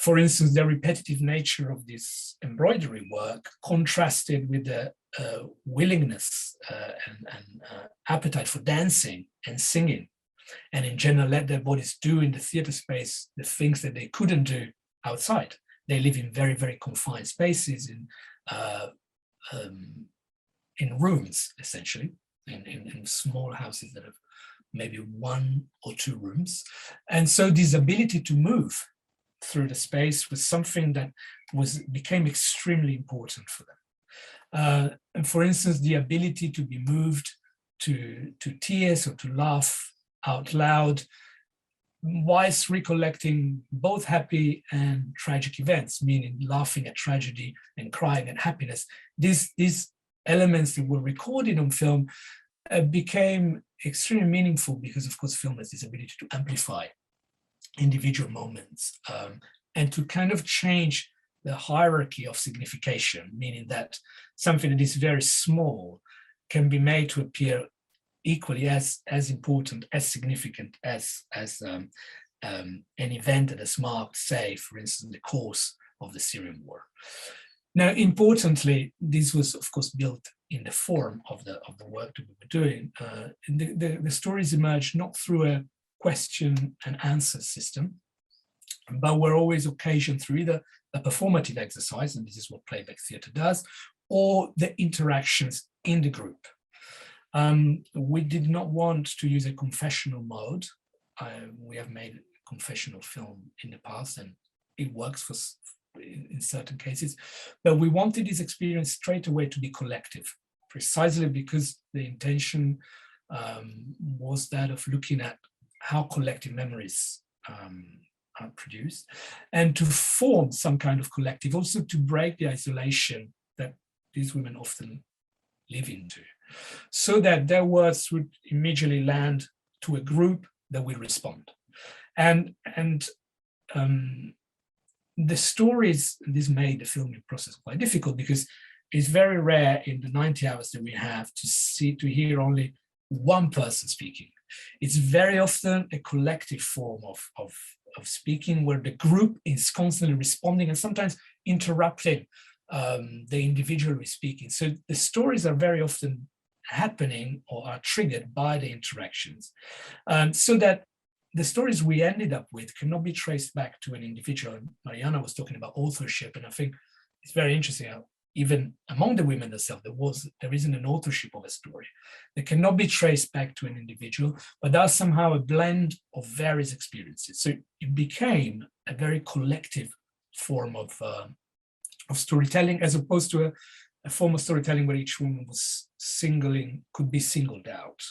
For instance, the repetitive nature of this embroidery work contrasted with the willingness and appetite for dancing and singing, and in general let their bodies do in the theatre space the things that they couldn't do outside. They live in very, very confined spaces, in rooms, essentially, in small houses that have maybe 1 or 2 rooms. And so this ability to move through the space was something that became extremely important for them. And for instance, the ability to be moved to tears or to laugh out loud whilst recollecting both happy and tragic events, meaning laughing at tragedy and crying at happiness. These elements that were recorded on film became extremely meaningful because, of course, film has this ability to amplify individual moments and to kind of change the hierarchy of signification, meaning that something that is very small can be made to appear equally as important, as significant as an event that has marked, say, for instance, the course of the Syrian war. Now, importantly, this was, of course, built in the form of the work that we were doing. The stories emerged not through a question and answer system, but were always occasioned through either a performative exercise, and this is what playback theatre does, or the interactions in the group. We did not want to use a confessional mode. We have made a confessional film in the past, and it works in certain cases, but we wanted this experience straight away to be collective, precisely because the intention was that of looking at how collective memories are produced, and to form some kind of collective, also to break the isolation that these women often live into, so that their words would immediately land to a group that will respond. And the stories, this made the filming process quite difficult because it's very rare in the 90 hours that we have to hear only one person speaking. It's very often a collective form of speaking where the group is constantly responding and sometimes interrupting the individual who is speaking. So the stories are very often happening or are triggered by the interactions, so that the stories we ended up with cannot be traced back to an individual. Marjaana was talking about authorship, and I think it's very interesting how even among the women themselves, there isn't an authorship of a story. They cannot be traced back to an individual, but that's somehow a blend of various experiences. So it became a very collective form of storytelling, as opposed to a form of storytelling where each woman was could be singled out.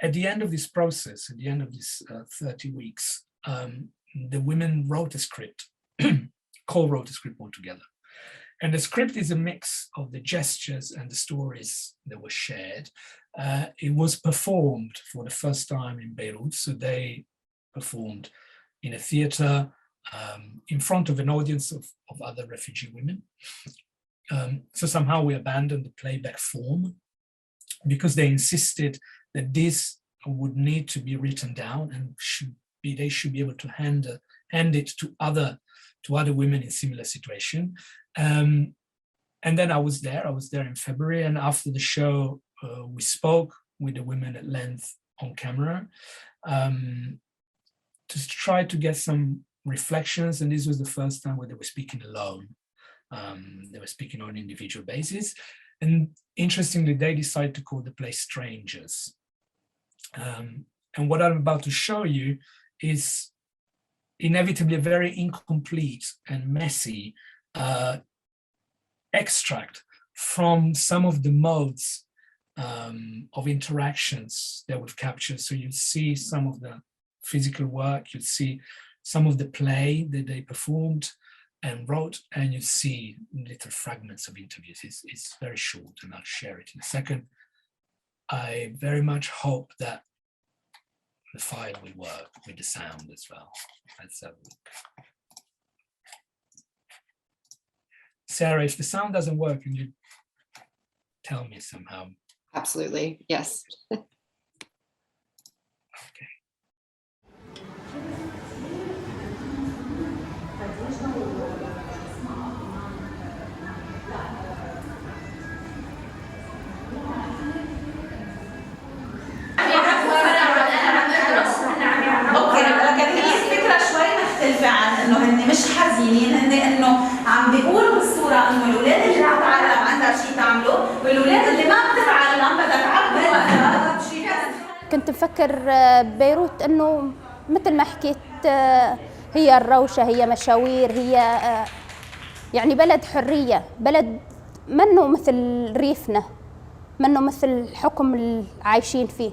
At the end of this process, at the end of this 30 weeks, the women wrote a script, co-wrote a script altogether. And the script is a mix of the gestures and the stories that were shared. It was performed for the first time in Beirut. So they performed in a theater in front of an audience of other refugee women. So somehow we abandoned the playback form because they insisted that this would need to be written down and they should be able to hand it to other women in similar situation. And then I was there in February, and after the show, we spoke with the women at length on camera to try to get some reflections. And this was the first time where they were speaking alone. They were speaking on an individual basis. And interestingly, they decided to call the play Strangers. And what I'm about to show you is inevitably a very incomplete and messy extract from some of the modes of interactions that we've captured. So you see some of the physical work, you see some of the play that they performed and wrote, and you see little fragments of interviews. It's very short, and I'll share it in a second. I very much hope that the file will work with the sound as well. Let's have a look. Sarah, if the sound doesn't work, can you tell me somehow? Absolutely, yes. Okay. انه هن مش حزينين، هن انه عم بيقولوا بالصوره انه الاولاد اللي عم تعلم عندها شيء تعمله، والاولاد اللي ما بتتعلم عم بدها تعبر وقتها بشيء. كنت مفكر بيروت انه مثل ما حكيت هي الروشه، هي مشاوير، هي يعني بلد حريه، بلد منه مثل ريفنا، منه مثل الحكم اللي عايشين فيه.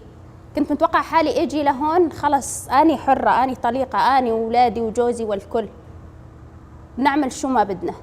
كنت متوقع حالي اجي لهون خلص اني حره، اني طليقه، اني واولادي وجوزي والكل بنعمل شو ما بدنا.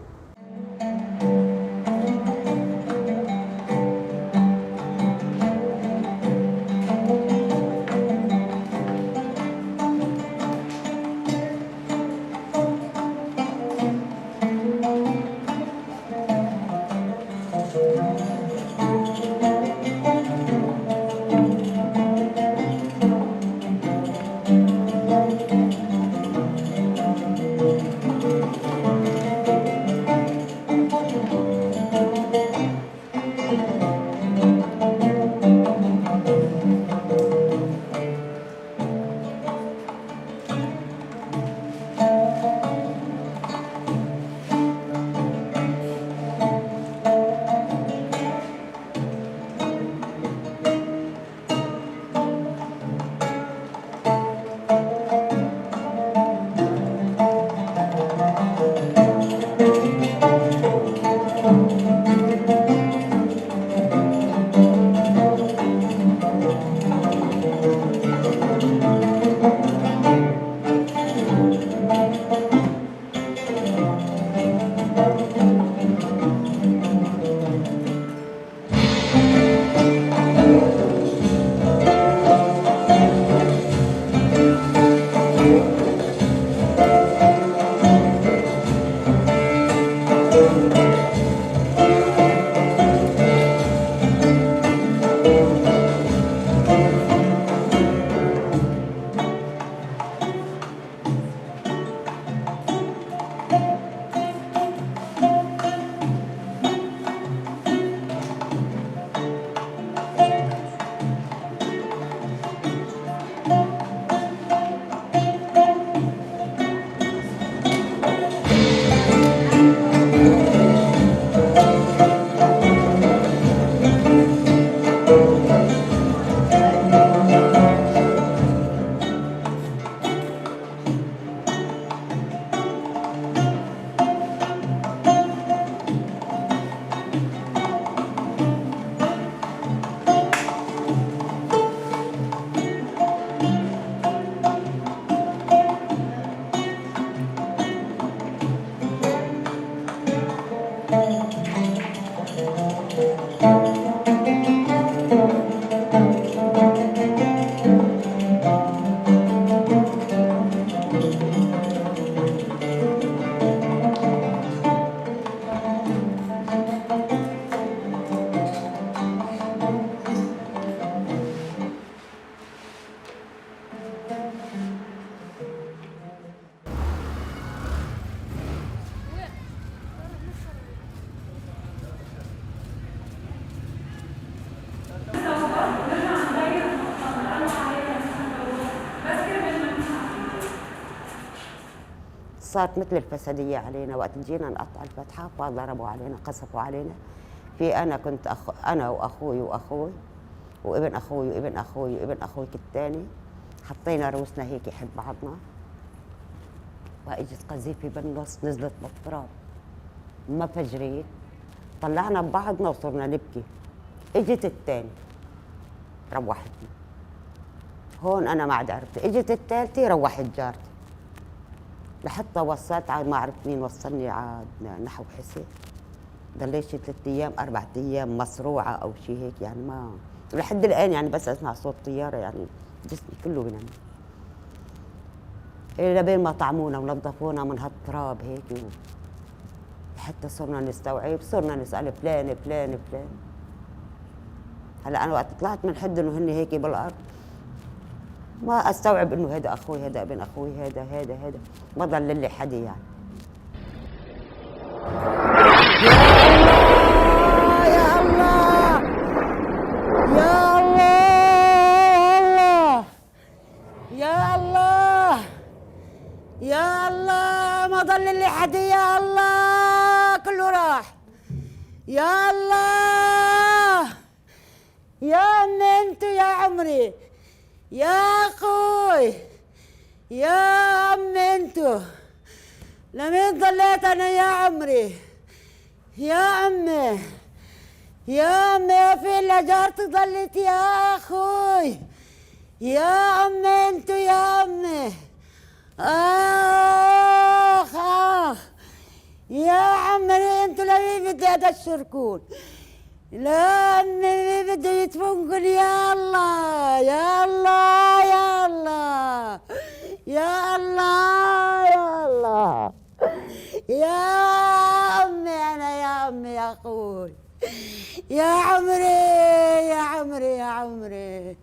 صارت مثل الفسادية علينا وقت جينا نقطع الفتحة، فضربوا علينا، قصفوا علينا. في أنا كنت أنا وأخوي وابن أخوي وابن أخوي وابن أخوي الثاني، حطينا رؤوسنا هيك يحب بعضنا، وإجت قذيفة بالنص نزلت بالتراب، ما فجريت، طلعنا ببعضنا وصرنا نبكي. إجت الثاني روحتني، هون أنا ما عاد عرفت. إجت الثالثة روحت جارتي. لحتى وصلت عاد ما عرفت مين وصلني عاد نحو حسين. ضليت شي 3 أيام 4 أيام مصروعة أو شيء هيك يعني ما لحد الآن يعني بس أسمع صوت طيارة يعني جسمي كله بنام. إلى بين ما طعمونا ونظفونا من هالتراب هيك حتى صرنا نستوعب صرنا نسأل فلان فلان فلان. هلا أنا وقت طلعت من حد إنه هن هيك بالأرض ما أستوعب إنه هذا أخوي هذا ابن أخوي هذا ما ضل لي حدا يعني. يا الله يا الله يا الله يا الله ما ضل لي حدا يا الله كله راح يا الله يا أمي انتو يا عمري يا أخوي يا أمي انتو لمين ضليت أنا يا عمري يا أمي يا أمي في إلا جارتي ضلت يا أخوي يا أمي انتو يا أمي آخ يا عمري انتو لمين بدي تشركون لأني بدي يتفنقل يا الله يا الله يا الله يا الله يا الله يا أمي أنا يا أمي يا أخوي يا عمري يا عمري يا عمري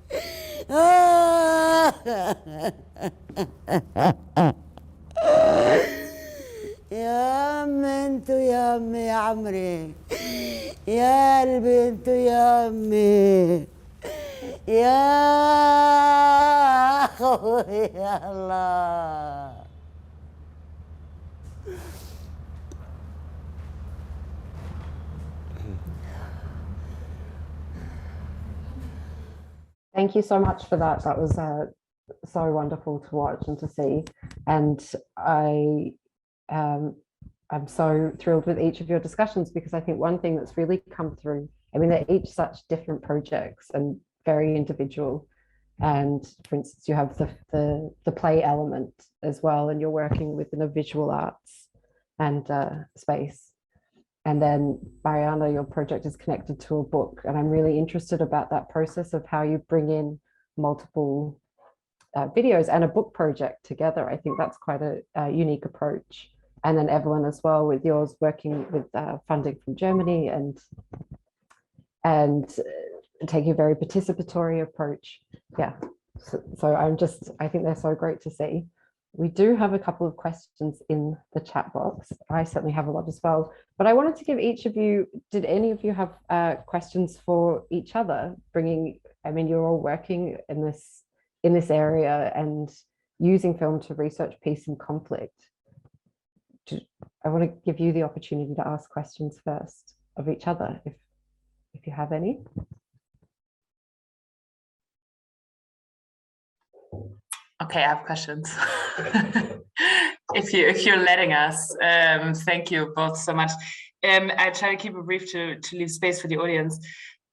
يا أمي انتو يا أمي يا عمري يا قلبي انتو يا أمي يا أخوي يا الله. Thank you so much for that. That was so wonderful to watch and to see. And I'm so thrilled with each of your discussions, because I think one thing that's really come through, I mean, they're each such different projects and very individual. And for instance, you have the play element as well, and you're working within the visual arts and space. And then Marjaana, your project is connected to a book, and I'm really interested about that process of how you bring in multiple videos and a book project together. I think that's quite a unique approach. And then Evelyn as well, with yours working with funding from Germany and taking a very participatory approach. Yeah, so I think they're so great to see. We do have a couple of questions in the chat box. I certainly have a lot as well, but I wanted to give each of you, did any of you have questions for each other? I mean, you're all working in this area and using film to research peace and conflict. I want to give you the opportunity to ask questions first of each other, if you have any. Okay, I have questions. if you're letting us, thank you both so much. I try to keep it brief to leave space for the audience.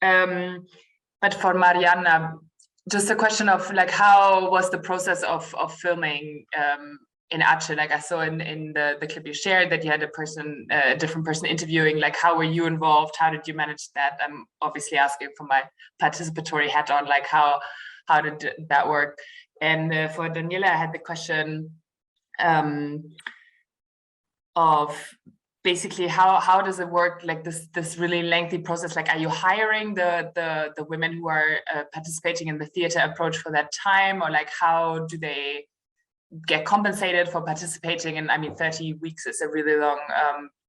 But for Marjaana, just a question of like, how was the process of filming in Aceh? Like I saw in the clip you shared that you had a different person interviewing. Like, how were you involved? How did you manage that? I'm obviously asking for my participatory hat on. Like, how did that work? And for Daniele, I had the question of basically how does it work? Like this really lengthy process. Like, are you hiring the women who are participating in the theater approach for that time, or like how do they get compensated for participating? And I mean, 30 weeks is a really long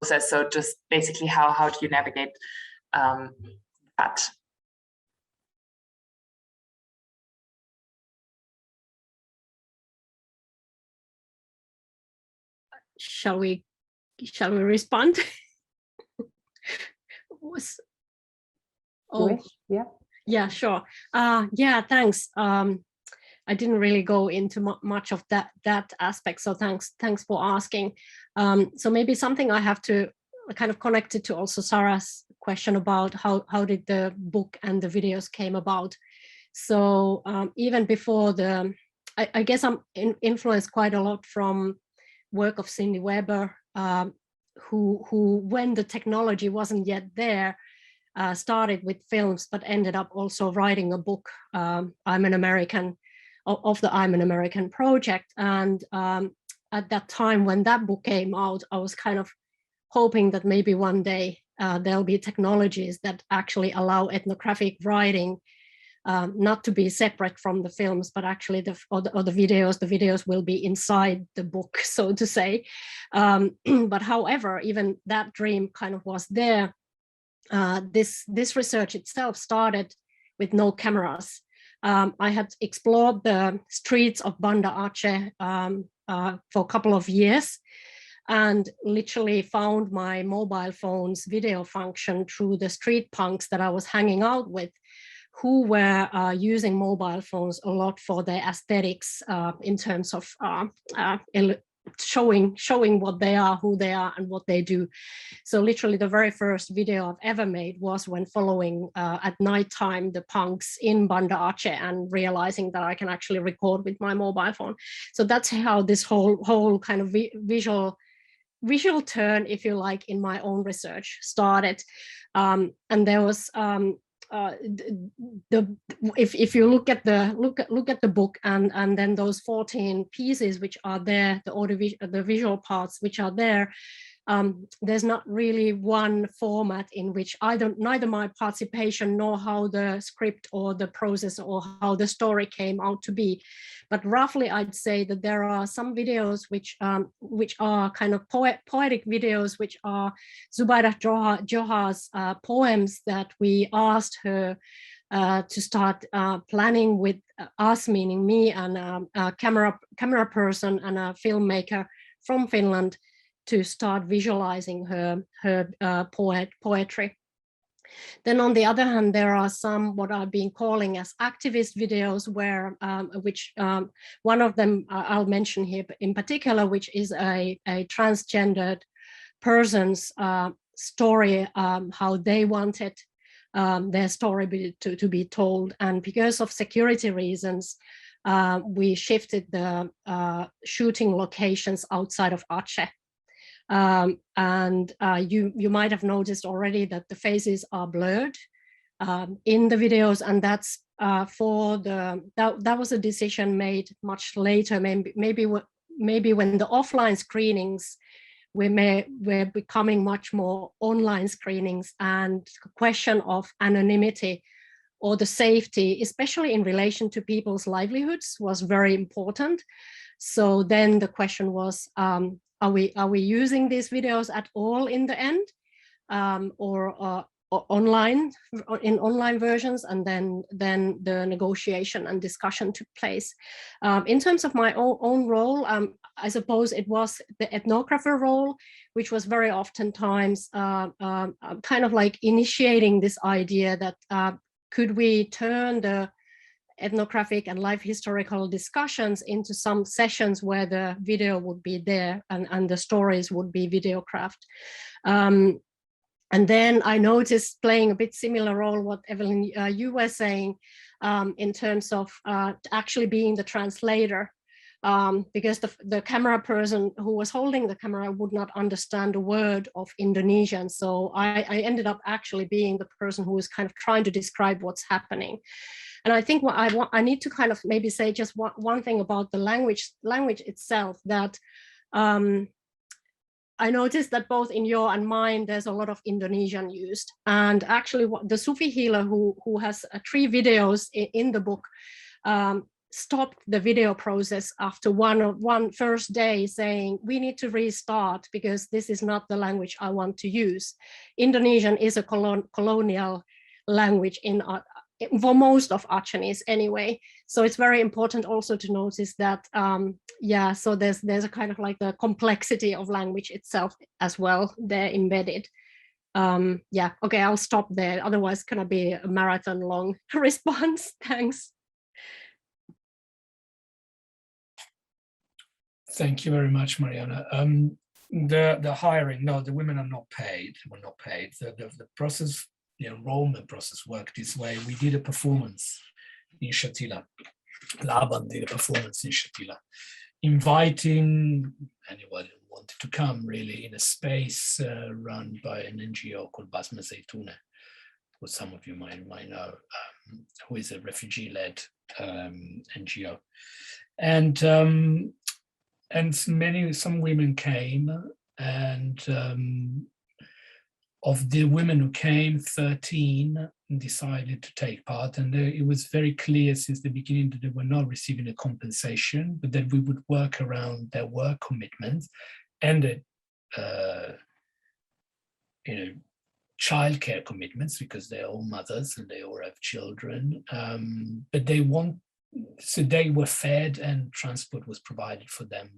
process. So just basically, how do you navigate that? Shall we respond? Yeah, sure. Yeah, thanks. I didn't really go into much of that aspect, so thanks for asking. So maybe something I have to kind of connect it to also Sarah's question about how did the book and the videos came about. So even before I guess I'm influenced quite a lot from work of Cindy Weber, who when the technology wasn't yet there, started with films, but ended up also writing a book, I'm an American, of the I'm an American project. And at that time when that book came out, I was kind of hoping that maybe one day there'll be technologies that actually allow ethnographic writing not to be separate from the films, but actually the videos will be inside the book, so to say. But however, even that dream kind of was there. This research itself started with no cameras. I had explored the streets of Banda Aceh for a couple of years, and literally found my mobile phone's video function through the street punks that I was hanging out with, who were using mobile phones a lot for their aesthetics in terms of showing what they are, who they are, and what they do. So literally the very first video I've ever made was when following at nighttime the punks in Banda Aceh and realizing that I can actually record with my mobile phone. So that's how this whole kind of visual turn, if you like, in my own research started. And there was if you look at the book and then those 14 pieces which are there, the visual parts which are there, there's not really one format in which neither my participation nor how the script or the process or how the story came out to be. But roughly I'd say that there are some videos which are kind of poetic videos, which are Zubaida Johar's poems that we asked her to start planning with us, meaning me and a camera person and a filmmaker from Finland, to start visualizing her poetry. Then on the other hand, there are some what I've been calling as activist videos, where one of them I'll mention here in particular, which is a transgendered person's story, how they wanted their story to be told. And because of security reasons, we shifted the shooting locations outside of Aceh. You might have noticed already that the faces are blurred in the videos, and that's that was a decision made much later, maybe when the offline screenings were becoming much more online screenings, and the question of anonymity or the safety, especially in relation to people's livelihoods, was very important. So then the question was, are we using these videos at all in the end, or online, in online versions? And then the negotiation and discussion took place. In terms of my own role, I suppose it was the ethnographer role, which was very oftentimes kind of like initiating this idea that could we turn the ethnographic and life historical discussions into some sessions where the video would be there and the stories would be videographed. And then I noticed, playing a bit similar role what Evelyn, you were saying, in terms of actually being the translator, because the camera person who was holding the camera would not understand a word of Indonesian. So I ended up actually being the person who was kind of trying to describe what's happening. And I think what I need to kind of maybe say just one thing about the language itself, that I noticed that both in your and mine, there's a lot of Indonesian used. And actually the Sufi healer who has 3 videos in the book stopped the video process after one first day, saying, we need to restart because this is not the language I want to use. Indonesian is a colonial language for most of Acehnese anyway. So it's very important also to notice that, yeah, so there's a kind of like the complexity of language itself as well there embedded. Yeah, okay, I'll stop there. Otherwise it's gonna be a marathon long response. Thanks. Thank you very much, Marjaana. The hiring, no, the women are not paid, were not paid. The process, the enrollment process worked this way. We did a performance in Shatila. Laban did a performance in Shatila. inviting anyone who wanted to come, really, in a space run by an NGO called Basma Zaytouna, who some of you might know, who is a refugee-led NGO. And some women came, and of the women who came, 13 decided to take part, and it was very clear since the beginning that they were not receiving a compensation, but that we would work around their work commitments and the childcare commitments, because they're all mothers and they all have children. But they were fed, and transport was provided for them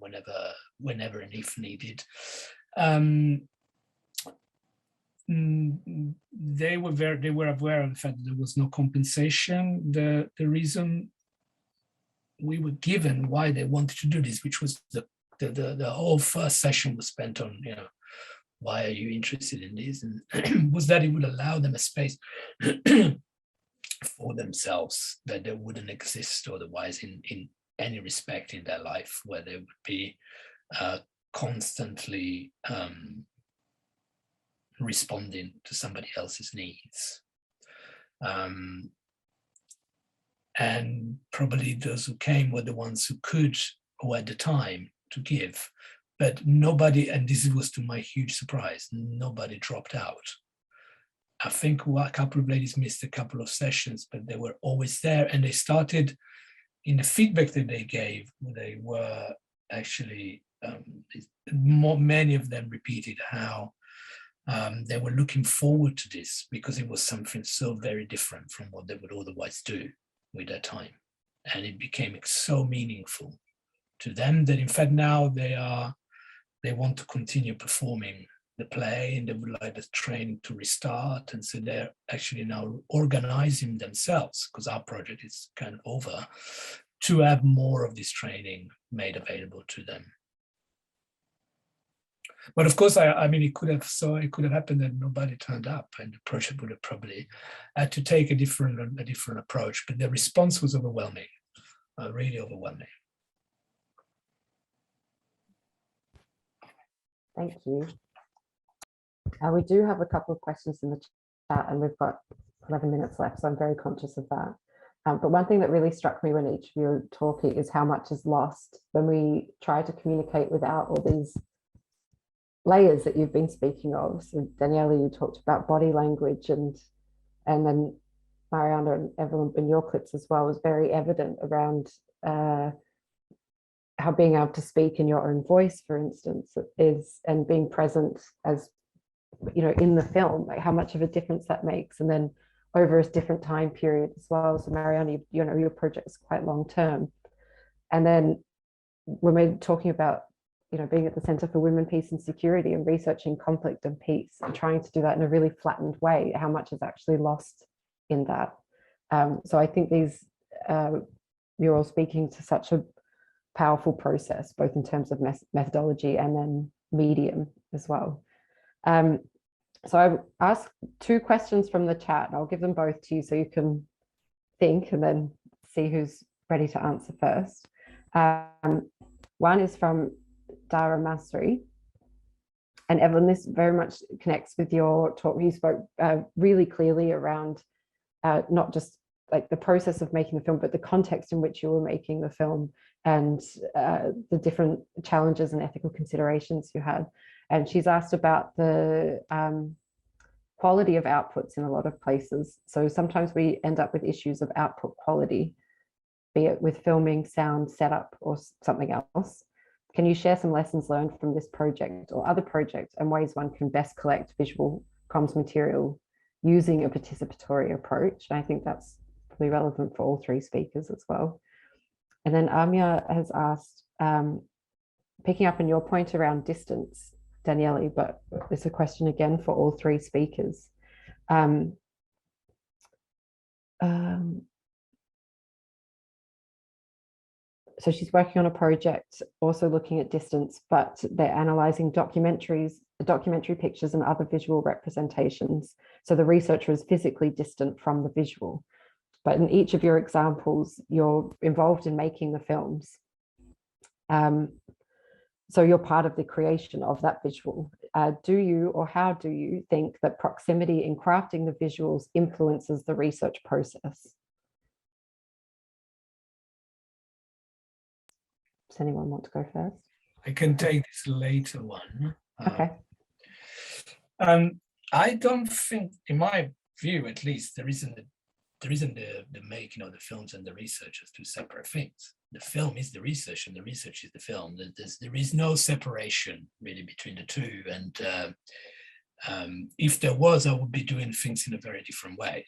whenever and if needed. They were aware of the fact that there was no compensation. The reason we were given why they wanted to do this, which was the whole first session was spent on, why are you interested in this, and was that it would allow them a space for themselves that they wouldn't exist otherwise in any respect in their life, where they would be constantly responding to somebody else's needs. And probably those who came were the ones who had the time to give, but nobody, and this was to my huge surprise, nobody dropped out. I think a couple of ladies missed a couple of sessions, but they were always there, and they started, in the feedback that they gave, they were actually, many of them repeated how they were looking forward to this, because it was something so very different from what they would otherwise do with their time. And it became so meaningful to them that in fact now they want to continue performing the play, and they would like the training to restart. And so they're actually now organizing themselves, because our project is kind of over, to have more of this training made available to them. But of course, I mean, it could have happened that nobody turned up, and the project would have probably had to take a different approach. But the response was overwhelming, really overwhelming. Thank you. We do have a couple of questions in the chat, and we've got 11 minutes left, so I'm very conscious of that. But one thing that really struck me when each of you were talking is how much is lost when we try to communicate without all these layers that you've been speaking of. So Daniele, you talked about body language, and then Marjaana and Evelyn, in your clips as well, was very evident around how being able to speak in your own voice, for instance, is, and being present as, in the film, like how much of a difference that makes, and then over a different time period as well. So Marjaana, your project is quite long term. And then when we're talking about being at the Center for Women, Peace and Security and researching conflict and peace and trying to do that in a really flattened way, how much is actually lost in that. So I think you're all speaking to such a powerful process, both in terms of methodology and then medium as well. So I asked 2 questions from the chat, and I'll give them both to you so you can think and then see who's ready to answer first. One is from Dara Masri. And Evelyn, this very much connects with your talk. You spoke really clearly around not just like the process of making the film, but the context in which you were making the film, and the different challenges and ethical considerations you had. And she's asked about the quality of outputs in a lot of places. So sometimes we end up with issues of output quality, be it with filming, sound, setup, or something else. Can you share some lessons learned from this project or other projects, and ways one can best collect visual comms material using a participatory approach? And I think that's probably relevant for all 3 speakers as well. And then Amia has asked, picking up on your point around distance, Daniele, but it's a question again for all 3 speakers. So she's working on a project also looking at distance, but they're analysing documentary pictures and other visual representations. So the researcher is physically distant from the visual. But in each of your examples, you're involved in making the films. So you're part of the creation of that visual. Do you, or how do you think that proximity in crafting the visuals influences the research process? Does anyone want to go first? I can take this later one. Okay. I don't think, in my view at least, there isn't the making of the films and the research as two separate things. The film is the research and the research is the film. There is no separation really between the two. And if there was, I would be doing things in a very different way.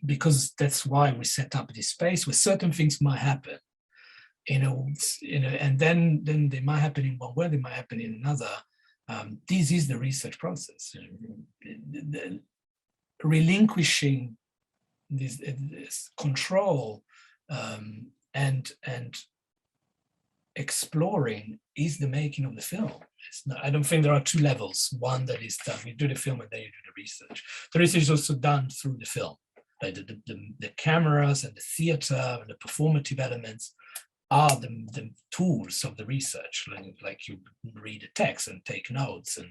Because that's why we set up this space where certain things might happen, and then they might happen in one way, they might happen in another. This is the research process. Relinquishing this control and exploring is the making of the film. It's not, I don't think there are two levels. One that is that we do the film and then you do the research. The research is also done through the film. Like the cameras and the theater and the performative elements are the tools of the research. Like you read a text and take notes, and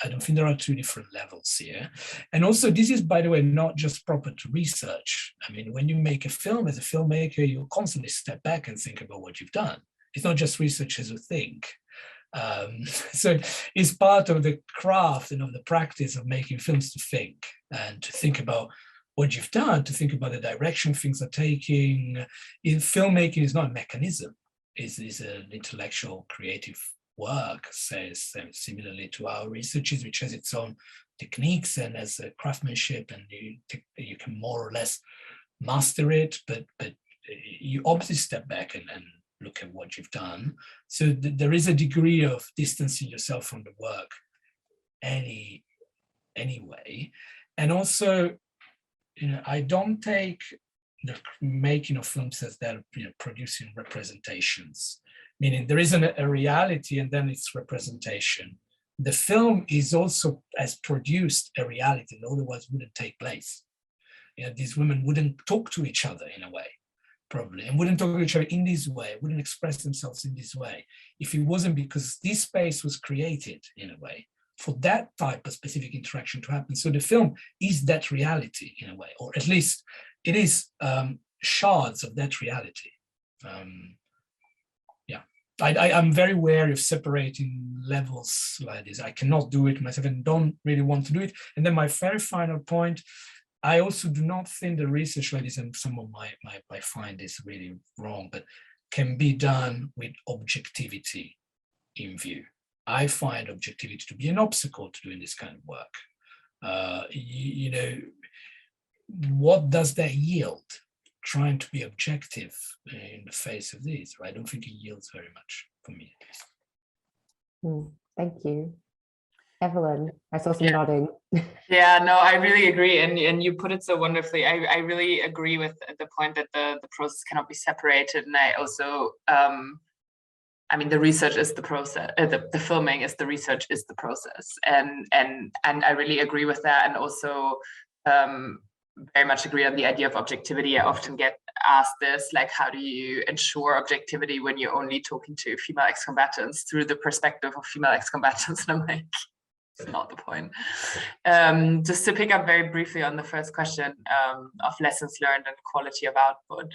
I don't think there are two different levels here. And also this is, by the way, not just proper to research. I mean, when you make a film as a filmmaker, you constantly step back and think about what you've done. It's not just research as a thing. So it's part of the craft and of the practice of making films to think and to think about what you've done, to think about the direction things are taking. Filmmaking is not a mechanism. It's an intellectual, creative work, says similarly to our researches, which has its own techniques and as a craftsmanship, and you can more or less master it, but you obviously step back and look at what you've done. So there is a degree of distancing yourself from the work anyway. And also, I don't take the making of films as they're producing representations, meaning there isn't a reality and then it's representation. The film is also has produced a reality that otherwise wouldn't take place. These women wouldn't talk to each other in a way, probably, and wouldn't talk to each other in this way, wouldn't express themselves in this way, if it wasn't because this space was created in a way for that type of specific interaction to happen. So the film is that reality in a way, or at least it is shards of that reality. I'm very wary of separating levels like this. I cannot do it myself and don't really want to do it. And then my very final point, I also do not think the research like this, and someone might find this really wrong, but can be done with objectivity in view. I find objectivity to be an obstacle to doing this kind of work. What does that yield? Trying to be objective in the face of this, I don't think it yields very much for me. Thank you. Evelyn, I saw some nodding. Yeah, no, I really agree. And you put it so wonderfully. I really agree with the point that the process cannot be separated. And I also, I mean, the research is the process, the filming is the research is the process. And I really agree with that. And also very much agree on the idea of objectivity. I often get asked this, like, how do you ensure objectivity when you're only talking to female ex-combatants through the perspective of female ex-combatants? And I'm like, it's not the point. Just to pick up very briefly on the first question of lessons learned and quality of output.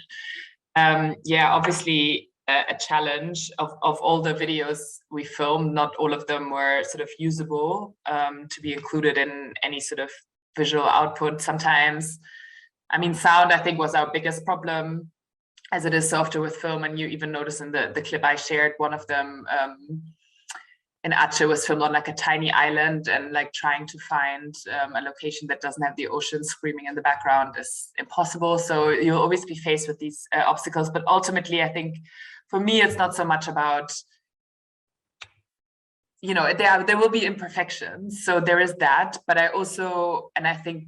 Yeah, obviously a challenge of all the videos we filmed, not all of them were sort of usable to be included in any sort of visual output. Sometimes, I mean, sound I think was our biggest problem, as it is so often with film. And you even notice in the clip I shared, one of them in Aceh was filmed on like a tiny island, and like trying to find a location that doesn't have the ocean screaming in the background is impossible. So you'll always be faced with these obstacles. But ultimately, I think for me, it's not so much about, there will be imperfections. So there is that, but I also, and I think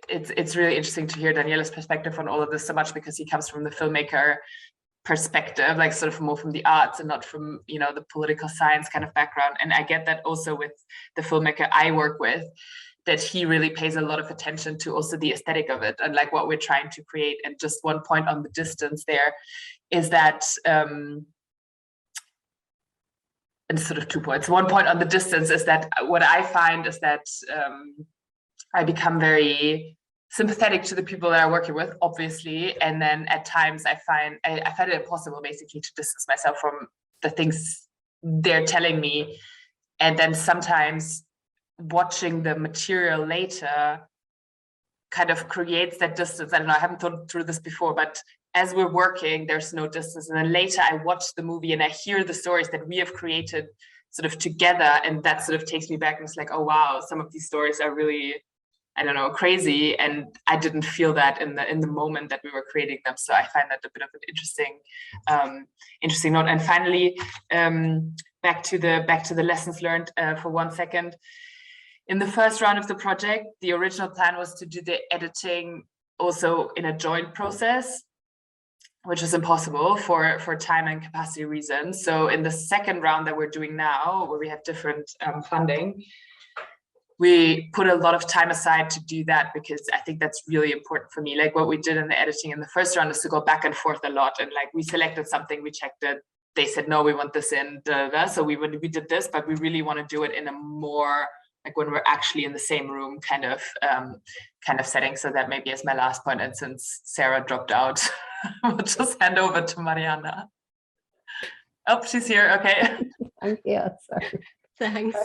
it's really interesting to hear Daniele's perspective on all of this so much, because he comes from the filmmaker perspective, like sort of more from the arts and not from, the political science kind of background. And I get that also with the filmmaker I work with. that he really pays a lot of attention to also the aesthetic of it and like what we're trying to create. And just one point on the distance there is that, and sort of 2 points. One point on the distance is that what I find is that I become very sympathetic to the people that I'm working with, obviously. And then at times I find it impossible basically to distance myself from the things they're telling me. And then sometimes watching the material later kind of creates that distance. I don't know, I haven't thought through this before, but as we're working, there's no distance. And then later I watch the movie and I hear the stories that we have created sort of together. And that sort of takes me back and it's like, oh, wow, some of these stories are really, I don't know, crazy. And I didn't feel that in the moment that we were creating them. So I find that a bit of an interesting note. And finally, back to the lessons learned for 1 second. In the first round of the project, the original plan was to do the editing also in a joint process, which is impossible for time and capacity reasons. So in the second round that we're doing now, where we have different funding, we put a lot of time aside to do that, because I think that's really important for me. Like what we did in the editing in the first round is to go back and forth a lot. And like we selected something, we checked it, they said, no, we want this in, so we did this, but we really want to do it in a more, like when we're actually in the same room kind of setting. So that maybe is my last point. And since Sarah dropped out, I'll just hand over to Marjaana. Oh, she's here. Okay. I'm here. Sorry. Thanks.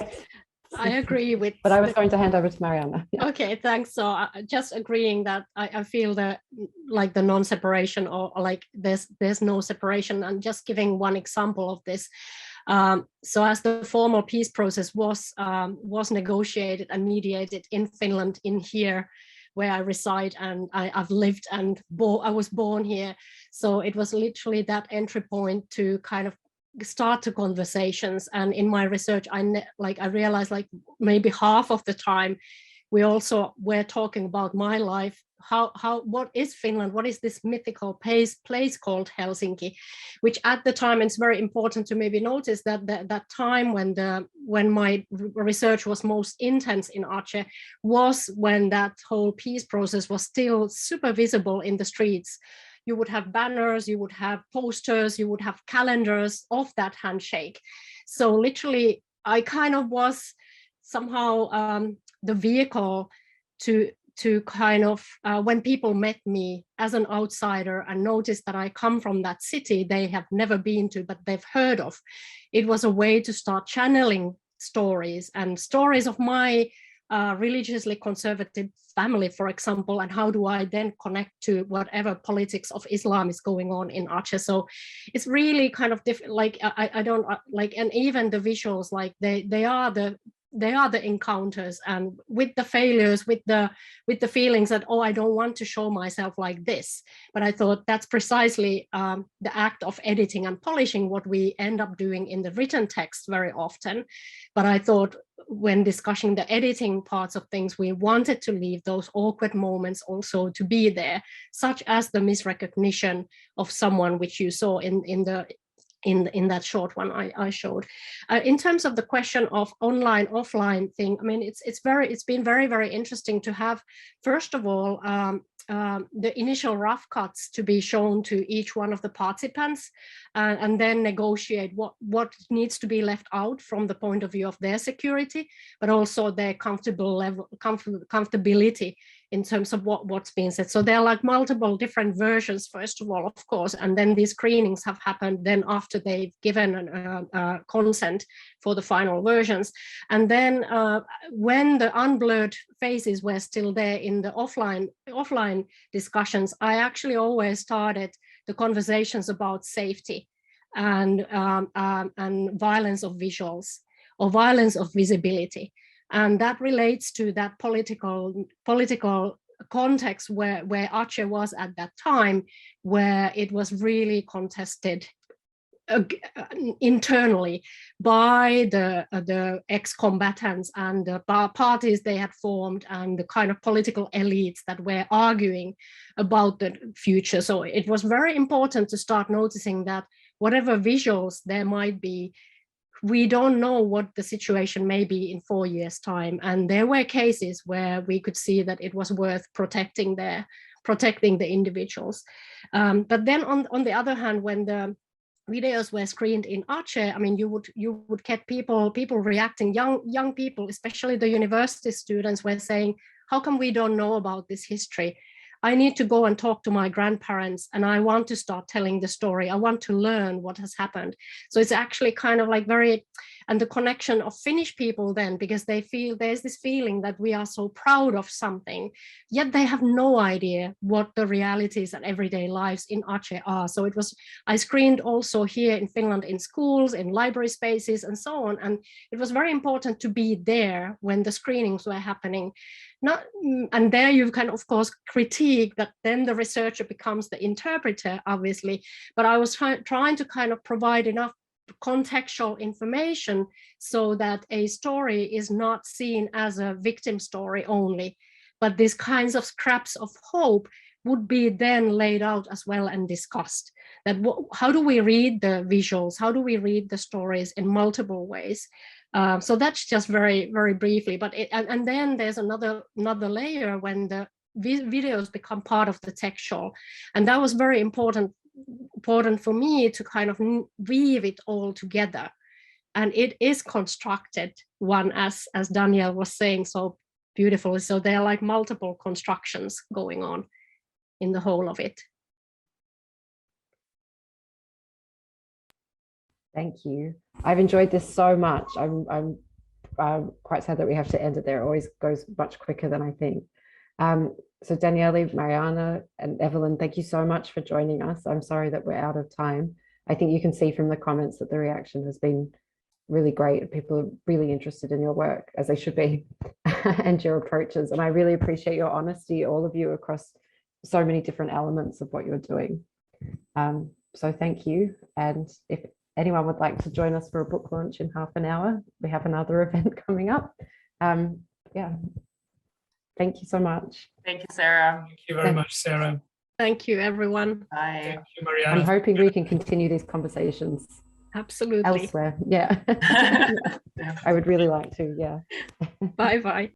I agree with. But I was going to hand over to Marjaana. Okay, thanks. So just agreeing that I feel that like the non-separation or like there's no separation, and just giving one example of this. So as the formal peace process was negotiated and mediated in Finland, in here where I reside, and I've lived and I was born here. So it was literally that entry point to kind of start the conversations. And in my research, I realized like maybe half of the time we also were talking about my life. What is Finland? What is this mythical place called Helsinki? Which at the time, it's very important to maybe notice that that time when my research was most intense in Aceh was when that whole peace process was still super visible in the streets. You would have banners, you would have posters, you would have calendars of that handshake. So literally, I kind of was somehow the vehicle to kind of, when people met me as an outsider and noticed that I come from that city they have never been to, but they've heard of, it was a way to start channeling stories of my religiously conservative family, for example, and how do I then connect to whatever politics of Islam is going on in Aceh. So it's really kind of different, like I don't like, and even the visuals, like they are the encounters, and with the failures, with the feelings that, oh, I don't want to show myself like this. But I thought that's precisely the act of editing and polishing what we end up doing in the written text very often. But I thought when discussing the editing parts of things, we wanted to leave those awkward moments also to be there, such as the misrecognition of someone, which you saw in that short one I showed. In terms of the question of online, offline thing, I mean, it's been very, very interesting to have, first of all, the initial rough cuts to be shown to each one of the participants, and then negotiate what needs to be left out from the point of view of their security, but also their comfortability in terms of what's being said. So there are like multiple different versions, first of all, of course, and then these screenings have happened then after they've given consent for the final versions. And then when the unblurred faces were still there in the offline discussions, I actually always started the conversations about safety and violence of visuals or violence of visibility. And that relates to that political context where Aceh was at that time, where it was really contested internally by the ex-combatants and the parties they had formed and the kind of political elites that were arguing about the future. So it was very important to start noticing that whatever visuals there might be, we don't know what the situation may be in 4 years' time. And there were cases where we could see that it was worth protecting the individuals. But then on the other hand, when the videos were screened in Aceh, I mean, you would get people reacting, young people, especially the university students, were saying, how come we don't know about this history? I need to go and talk to my grandparents, and I want to start telling the story. I want to learn what has happened. So it's actually kind of like and the connection of Finnish people then, because they feel there's this feeling that we are so proud of something, yet they have no idea what the realities and everyday lives in Aceh are. So I screened also here in Finland in schools, in library spaces and so on. And it was very important to be there when the screenings were happening. And there you can, of course, critique that then the researcher becomes the interpreter, obviously. But I was trying to kind of provide enough contextual information so that a story is not seen as a victim story only, but these kinds of scraps of hope would be then laid out as well and discussed. That how do we read the visuals? How do we read the stories in multiple ways? So that's just very, very briefly. But and then there's another layer when the videos become part of the textual, and that was very important for me to kind of weave it all together. And it is constructed one, as Danielle was saying so beautifully. So there are like multiple constructions going on in the whole of it. Thank you. I've enjoyed this so much. I'm quite sad that we have to end it there. It always goes much quicker than I think. So Daniele, Marjaana, and Evelyn, thank you so much for joining us. I'm sorry that we're out of time. I think you can see from the comments that the reaction has been really great. People are really interested in your work, as they should be, and your approaches. And I really appreciate your honesty, all of you, across so many different elements of what you're doing. So thank you. And if anyone would like to join us for a book launch in half an hour, we have another event coming up. Yeah. Thank you so much. Thank you, Sarah. Thank you very much, Sarah. Thank you, everyone. Bye. Thank you, Marjaana. I'm hoping we can continue these conversations absolutely elsewhere. Yeah. I would really like to. Yeah. Bye-bye.